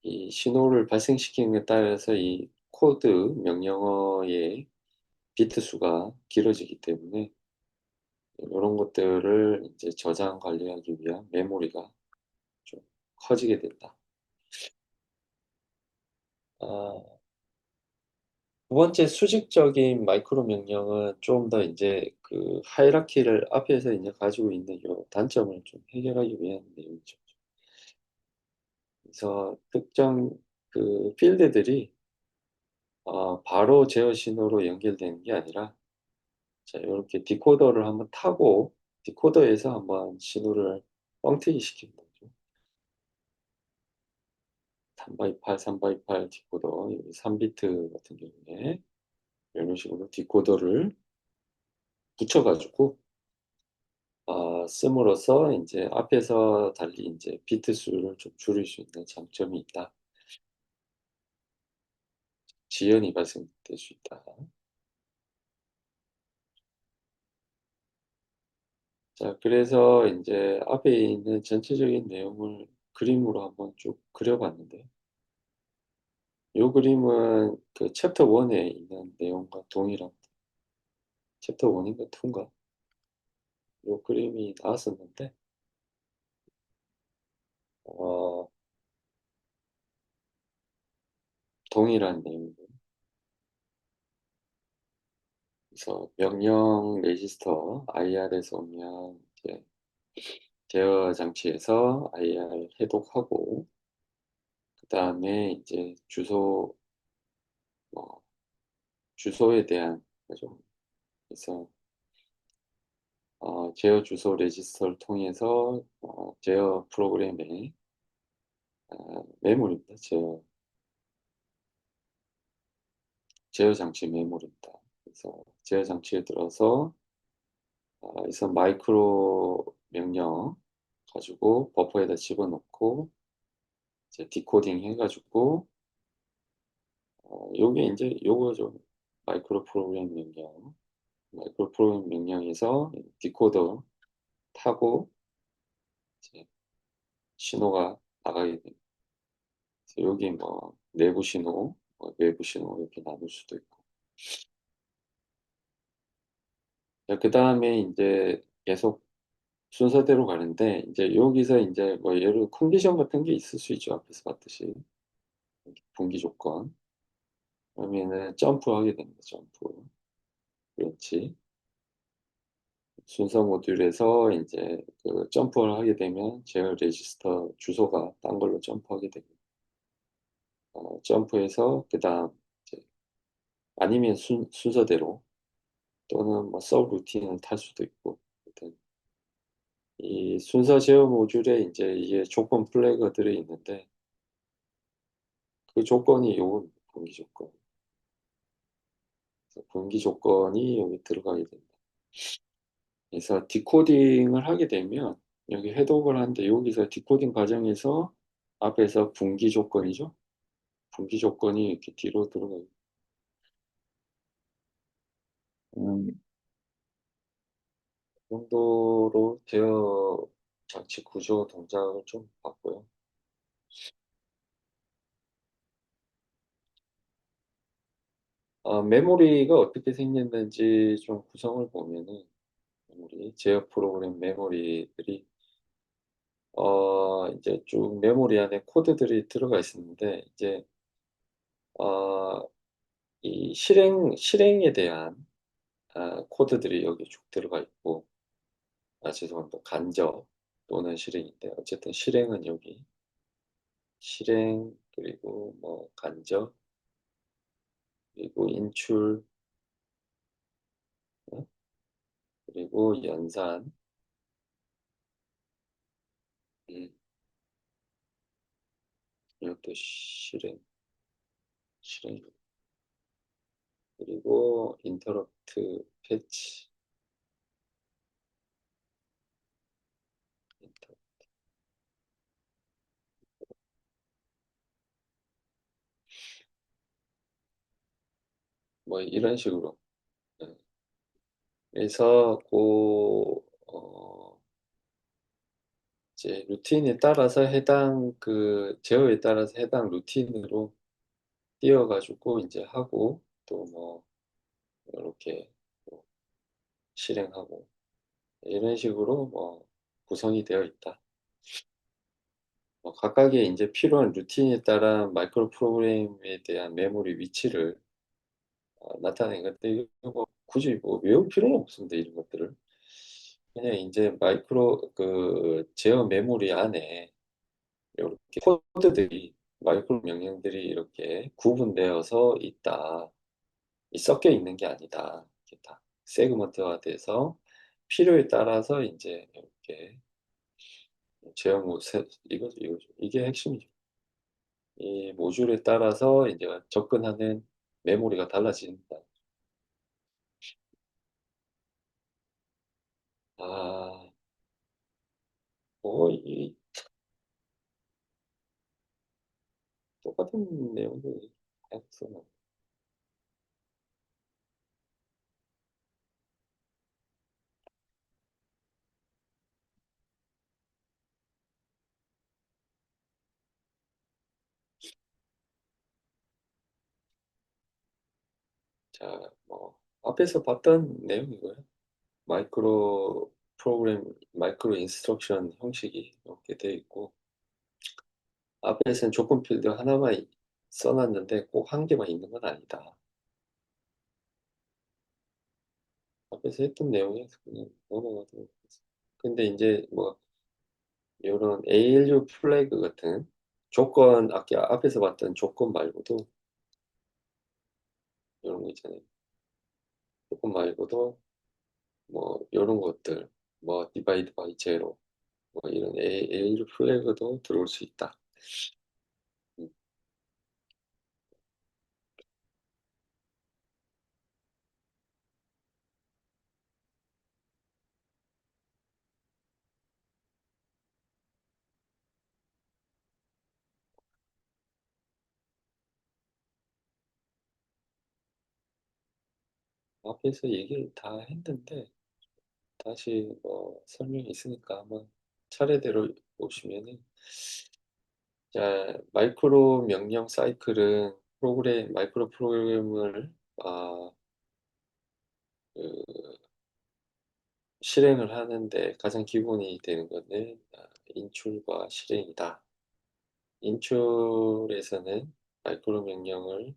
이 신호를 발생시키는 데 따라서 이 코드 명령어의 비트 수가 길어지기 때문에 이런 것들을 이제 저장 관리하기 위한 메모리가 좀 커지게 된다. 아, 두 번째 수직적인 마이크로 명령은 좀 더 이제 그 하이라키를 앞에서 이제 가지고 있는 요 단점을 좀 해결하기 위한 내용이죠. 그래서 특정 그 필드들이 바로 제어 신호로 연결되는 게 아니라, 자 요렇게 디코더를 한번 타고 디코더에서 한번 신호를 뻥튀기 시키는 거죠. 3 by 8, 3 by 8 디코더, 여기 3 비트 같은 경우에 이런 식으로 디코더를 붙여 가지고 씀으로써 인제 앞에서 달리 인제 비트 수를 좀 줄일 수 있는 장점이 있다. 지연이 발생될 수 있다. 자, 그래서 인제 앞에 있는 전체적인 내용을 그림으로 한번 쭉 그려 봤는데요. 요 그림은 그 챕터 1에 있는 내용과 동일합니다. 챕터 1 인가 2 인가 요 그림이 나왔었는데, 어 동일한 내용이고요. 그래서 명령 레지스터 IR에서 오면 이제 제어 장치에서 IR 해독하고, 그다음에 이제 뭐 주소에 대한 거죠. 그래서 제어 주소 레지스터를 통해서 제어 프로그램의 메모리입니다. 제어 장치 메모리입니다. 그래서 제어 장치에 들어서 그래서 마이크로 명령 가지고 버퍼에다 집어넣고 이제 디코딩 해 가지고 요게 인제 요거죠. 마이크로 프로그램 명령. 마이크로 프로그램 명령에서 디코더 타고 이제 신호가 나가게 됩니다. 그래서 여기 뭐 내부 신호, 뭐 외부 신호 이렇게 나눌 수도 있고. 자, 그다음에 인제 계속 순서대로 가는데, 인제 여기서 인제 뭐 예를 컨디션 같은 게 있을 수 있죠, 앞에서 봤듯이. 분기 조건. 그러면은 점프하게 됩니다, 점프. 그렇지. 순서 모듈에서 인제 그 점프를 하게 되면 제어 레지스터 주소가 딴 걸로 점프하게 됩니다. 점프해서 그다음 이제 아니면 순서대로, 또는 뭐 서브루틴을 탈 수도 있고. 하여튼 이 순서 제어 모듈에 인제 이게 조건 플래그들이 있는데, 그 조건이 요겁니다, 분기 조건. 그래서 분기 조건이 여기 들어가게 됩니다. 그래서 디코딩을 하게 되면 여기 해독을 하는데, 여기서 디코딩 과정에서 앞에서 분기 조건이죠. 분기 조건이 이렇게 뒤로 들어가요. 이 정도로 제어 장치 구조 동작을 좀 봤고요. 메모리가 어떻게 생겼는지 좀 구성을 보면은, 메모리 제어 프로그램 메모리들이 인제 쭉 메모리 안에 코드들이 들어가 있었는데, 이제 어 이 실행에 대한 코드들이 여기 쭉 들어가 있고, 죄송합니다. 간접 또는 실행인데, 어쨌든 실행은 여기 실행, 그리고 뭐 간접, 그리고 인출, 어 그리고 연산, 음 이것도 실행, 그리고 인터럽트 패치, 인터 뭐 이런 식으로. 예. 그래서 이제 루틴에 따라서 해당 그 제어에 따라서 해당 루틴으로 띄어 가지고 인제 하고, 또 뭐 요렇게 또 실행하고. 이런 식으로 구성이 되어 있다. 각각의 이제 필요한 루틴에 따라 마이크로 프로그램에 대한 메모리 위치를 나타내는 건데, 이거 굳이 외울 필요는 없습니다, 이런 것들을. 그냥 이제 마이크로 제어 메모리 안에 요렇게 코드들이, 마이크로 명령들이 이렇게 구분되어서 있다. 이 섞여 있는 게 아니다. 이렇게 다 세그먼트화돼서 필요에 따라서 인제 이렇게 제어 모 세 이거죠. 이게 핵심이죠. 이 모듈에 따라서 인제 접근하는 메모리가 달라진다. 아 이 똑같은 내용들 다양성은. 자, 앞에서 봤던 내용이고요. 마이크로 마이크로 인스트럭션 형식이 이렇게 되어 있고, 앞에서는 조건 필드 하나만 써 놨는데 꼭 한 개만 있는 건 아니다. 앞에서 했던 내용에서 그냥 넘어가도록 하겠습니다. 근데 인제 요런 ALU 플래그 같은 조건, 아까 앞에서 봤던 조건 말고도 요런 거 있잖아요. 조건 말고도 요런 것들, 디바이드 바이 제로, 이런 ALU 플래그도 들어올 수 있다. 음. 앞에서 얘기를 다 했는데 다시 설명이 있으니까 한번 차례대로 보시면은, 자, 마이크로 명령 사이클은 마이크로 프로그램을 아 그 실행을 하는데 가장 기본이 되는 거는 인출과 실행이다. 인출에서는 마이크로 명령을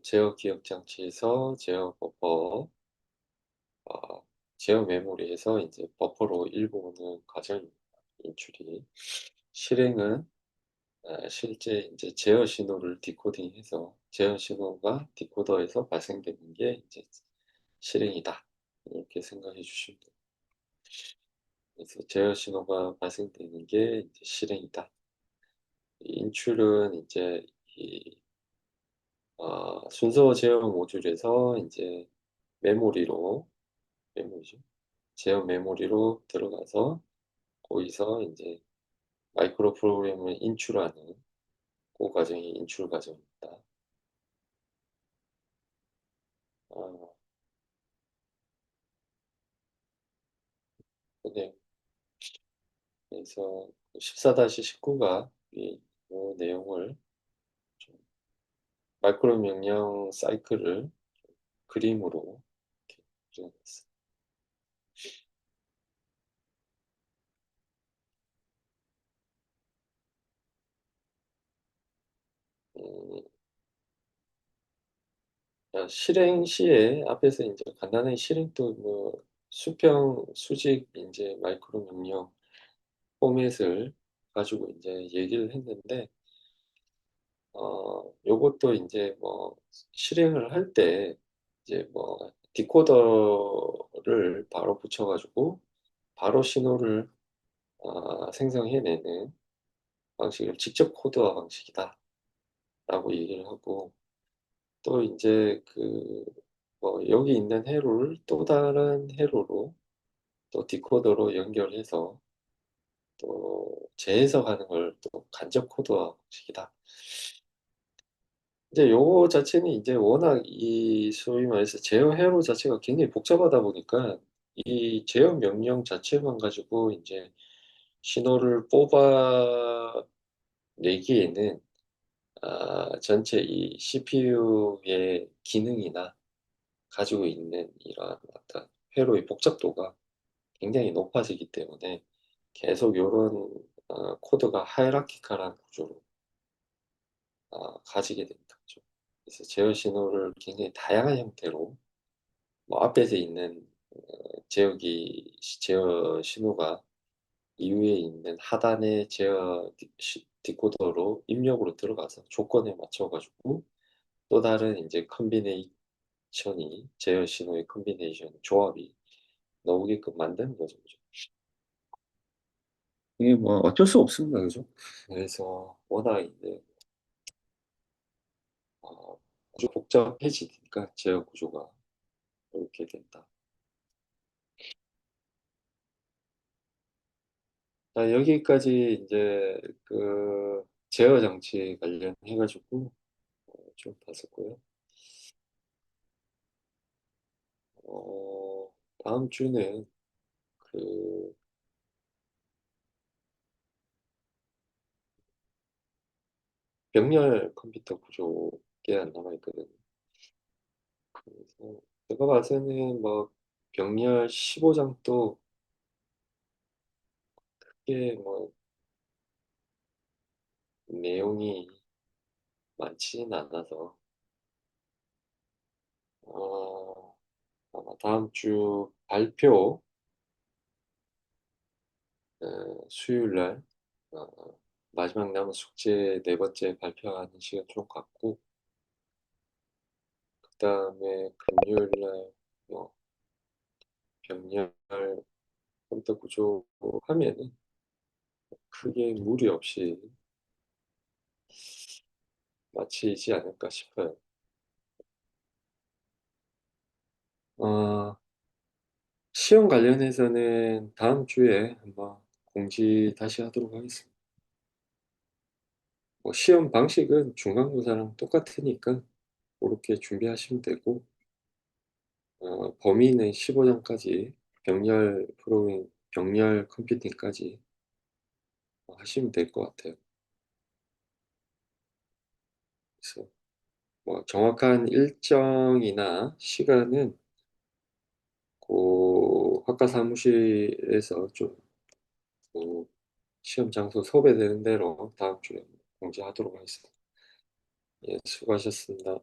제어 기억 장치에서 제어 버퍼, 어 제어 메모리에서 이제 버퍼로 읽어 오는 과정입니다, 인출이. 실행은 실제 이제 제어 신호를 디코딩해서 제어 신호가 디코더에서 발생되는 게 이제 실행이다. 이렇게 생각해 주시면 돼요. 그래서 제어 신호가 발생되는 게 이제 실행이다. 인출은 이제 이 순서 제어 모듈에서 이제 메모리로 메모리죠. 제어 메모리로 들어가서 거기서 이제 마이크로 프로그램을 인출하는 그 과정이 인출 과정입니다. 아 네. 그래서 14-19가 이 내용을 좀, 마이크로 명령 사이클을 그림으로 이렇게 그려 놨어요. 음 실행 시에 앞에서 인제 간단하게 실행도 수평, 수직 인제 마이크로 명령 포맷을 가지고 인제 얘기를 했는데, 요것도 인제 실행을 할 때 이제 디코더를 바로 붙여 가지고 바로 신호를 생성해 내는 방식을 직접 코드화 방식이다라고 얘기를 하고, 또 인제 여기 있는 회로를 또 다른 회로로 또 디코더로 연결해서 또 재해석하는 걸 또 간접 코드화 방식이다. 이제 요거 자체는 이제 워낙 이 소위 말해서 제어 회로 자체가 굉장히 복잡하다 보니까 이 제어 명령 자체만 가지고 인제 신호를 뽑아 내기에는 전체 이 CPU의 기능이나 가지고 있는 이러한 어떤 회로의 복잡도가 굉장히 높아지기 때문에 계속 요런 코드가 하이라키컬한 구조로 가지게 됩니다. 죠 그래서 제어 신호를 굉장히 다양한 형태로 뭐 앞에서 있는 제어 신호가 이후에 있는 하단의 제어 디코더로 입력으로 들어가서 조건에 맞춰 가지고 또 다른 인제 컨비네이션이 제어 신호의 컨비네이션 조합이 나오게끔 만드는 거죠. 그죠. 이게 뭐 어쩔 수 없습니다. 그죠? 그래서 워낙 이제 아주 복잡해지니까 제어 구조가 그렇게 된다. 자, 여기까지 인제 제어 장치 관련해 가지고 좀 봤었고요. 어 다음 주는 그 병렬 컴퓨터 구조 꽤 안 남아 있거든요. 그래서 제가 봐서는 뭐 병렬 15 장도 크게 뭐 내용이 많지는 않아서 어 아마 다음 주 발표 수요일 날 어 마지막 남은 숙제 네 번째 발표하는 시간 좀 갖고 그다음에 금요일 날 뭐 병렬 컴퓨터 구조 하면은 크게 무리 없이 마치지 않을까 싶어요. 어 시험 관련해서는 다음 주에 한번 공지 다시 하도록 하겠습니다. 뭐 시험 방식은 중간고사랑 똑같으니까 고렇게 준비하시면 되고 범위는 15 장까지 병렬 컴퓨팅까지 하시면 될 것 같아요. 그래서 뭐 정확한 일정이나 시간은 학과 사무실에서 좀 시험 장소 섭외되는 대로 다음 주에 공지하도록 하겠습니다. 예, 수고하셨습니다.